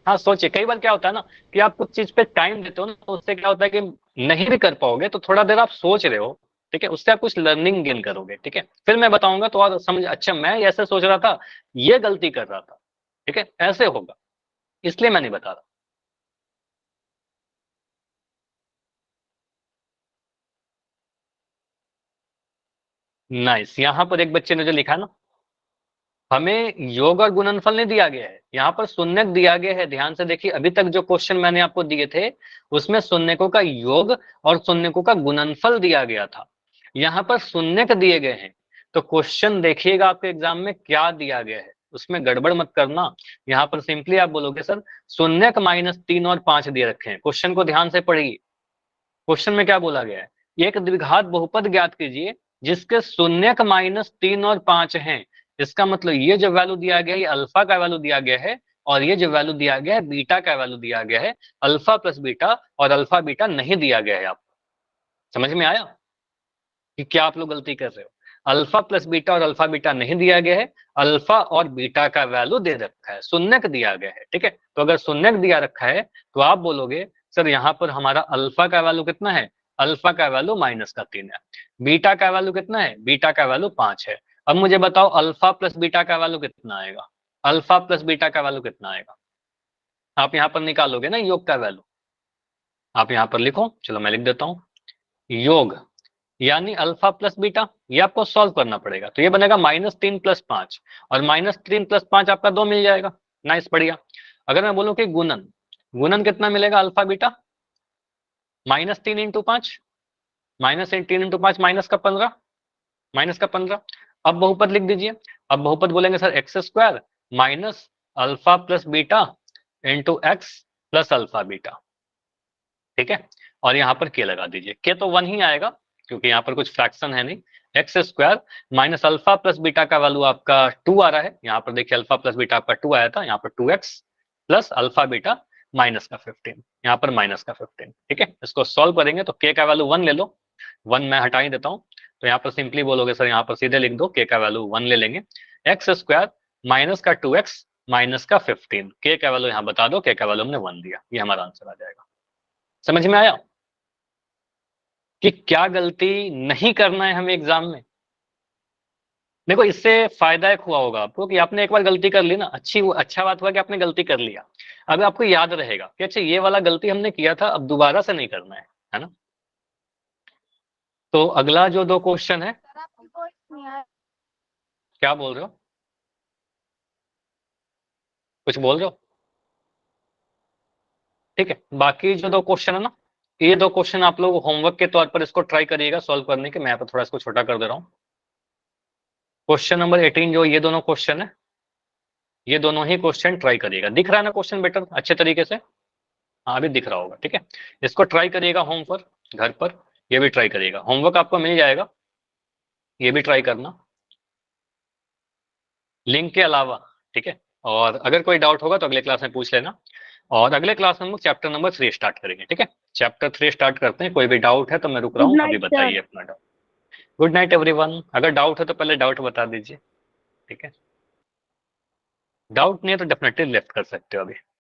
हाँ सोचिए। कई बार क्या होता है ना कि आप कुछ चीज पे टाइम देते हो ना, तो उससे क्या होता है कि नहीं भी कर पाओगे, तो थोड़ा देर आप सोच रहे हो, ठीक है, उससे आप कुछ लर्निंग गेन करोगे। ठीक है, फिर मैं बताऊंगा तो और समझ। अच्छा मैं ऐसे सोच रहा था, ये गलती कर रहा था, ठीक है, ऐसे होगा, इसलिए मैं नहीं बता रहा। नाइस। यहाँ पर एक बच्चे ने जो लिखा ना, हमें योग और गुणनफल नहीं दिया गया है, यहाँ पर शून्यक दिया गया है। ध्यान से देखिए, अभी तक जो क्वेश्चन मैंने आपको दिए थे उसमें शून्यकों का योग और शून्यकों का गुणनफल दिया गया था। यहाँ पर शून्यक दिए गए हैं, तो क्वेश्चन देखिएगा आपके एग्जाम में क्या दिया गया है, उसमें गड़बड़ मत करना। यहाँ पर सिंपली आप बोलोगे सर शून्यक -3 और 5 दिए रखे हैं। क्वेश्चन को ध्यान से पढ़िए। क्वेश्चन में क्या बोला गया है, एक द्विघात बहुपद ज्ञात कीजिए जिसके शून्यक -3 और 5 हैं। इसका मतलब ये जो वैल्यू दिया गया है, ये अल्फा का वैल्यू दिया गया है, और ये जो वैल्यू दिया गया है बीटा का वैल्यू दिया गया है। अल्फा प्लस बीटा और अल्फा बीटा नहीं दिया गया है। आपको समझ में आया कि क्या आप लोग गलती कर रहे हो? अल्फा प्लस बीटा और अल्फा बीटा नहीं दिया गया है, अल्फा और बीटा का वैल्यू दे रखा है, शून्यक दिया गया है। ठीक है, तो अगर शून्यक दिया रखा है तो आप बोलोगे सर यहाँ पर हमारा अल्फा का वैल्यू कितना है, अल्फा का वैल्यू -3 है। बीटा का वैल्यू कितना है, बीटा का वैल्यू 5 है। अब मुझे बताओ अल्फा प्लस बीटा का वैल्यू कितना आएगा, अल्फा प्लस बीटा का वैल्यू कितना आएगा? आप यहाँ पर निकालोगे ना योग का वैल्यू। आप यहाँ पर लिखो, चलो मैं लिख देता हूँ। योग यानी अल्फा प्लस बीटा, ये आपको सॉल्व करना पड़ेगा। तो ये बनेगा -3 + 5, और -3 + 5 आपका 2 मिल जाएगा। नाइस, बढ़िया। अगर मैं बोलूं कि गुणन, गुणन कितना मिलेगा अल्फा बीटा? -3 × 5, -3 × 5 -15, -15। अब बहुपद लिख दीजिए। अब बहुपद बोलेंगे sir x square minus alpha plus beta into X plus alpha beta. ठीक है, और यहाँ पर के लगा दीजिए। के तो 1 ही आएगा क्योंकि यहाँ पर कुछ फ्रैक्शन है नहीं। X square minus alpha plus beta का वैल्यू आपका 2 आ रहा है। यहाँ पर देखिए अल्फा प्लस बीटा आपका 2 आया था, यहाँ पर 2x plus alpha beta minus का 15, यहाँ पर माइनस का 15। ठीक है, इसको सॉल्व करेंगे तो के का वैल्यू 1 ले लो, 1 मैं हटा ही देता हूँ। तो यहाँ पर सिंपली बोलोगे सर, यहाँ पर सीधे लिख दो के का वैल्यू 1 ले लेंगे। एक्स स्क्वायर माइनस का 2x माइनस का 15, के का वैल्यू यहाँ बता दो, के का वैल्यू हमने 1 दिया, ये हमारा आंसर आ जाएगा। समझ में आया कि क्या गलती नहीं करना है हमें एग्जाम में? देखो इससे फायदा एक हुआ होगा आपको कि आपने एक बार गलती कर ली ना, अच्छा बात हुआ कि आपने गलती कर लिया। अब आपको याद रहेगा कि अच्छा ये वाला गलती हमने किया था, अब दोबारा से नहीं करना है ना? तो अगला जो 2 क्वेश्चन है, क्या बोल रहे हो, कुछ बोल रहे हो? ठीक है, बाकी जो 2 क्वेश्चन है ना, ये 2 क्वेश्चन आप लोग होमवर्क के तौर पर इसको ट्राई करिएगा सॉल्व करने के। मैं यहाँ पर थोड़ा इसको छोटा कर दे रहा हूँ। क्वेश्चन नंबर 18 जो ये दोनों क्वेश्चन है, ये दोनों ही क्वेश्चन ट्राई करिएगा। दिख रहा है ना क्वेश्चन बेटर अच्छे तरीके से? हाँ अभी दिख रहा होगा। ठीक है, इसको ट्राई करिएगा होम पर, घर पर। ये भी ट्राई करिएगा, होमवर्क आपको मिल जाएगा, ये भी ट्राई करना लिंक के अलावा। ठीक है, और अगर कोई डाउट होगा तो अगले क्लास में पूछ लेना। और अगले क्लास में हम लोग चैप्टर नंबर 3 स्टार्ट करेंगे। ठीक है, चैप्टर 3 स्टार्ट करते हैं। कोई भी डाउट है तो मैं रुक रहा हूँ, अभी बताइए अपना डाउट। Good night everyone. अगर डाउट है तो पहले डाउट बता दीजिए। ठीक है। डाउट नहीं है तो डेफिनेटली लेफ्ट कर सकते हो अभी।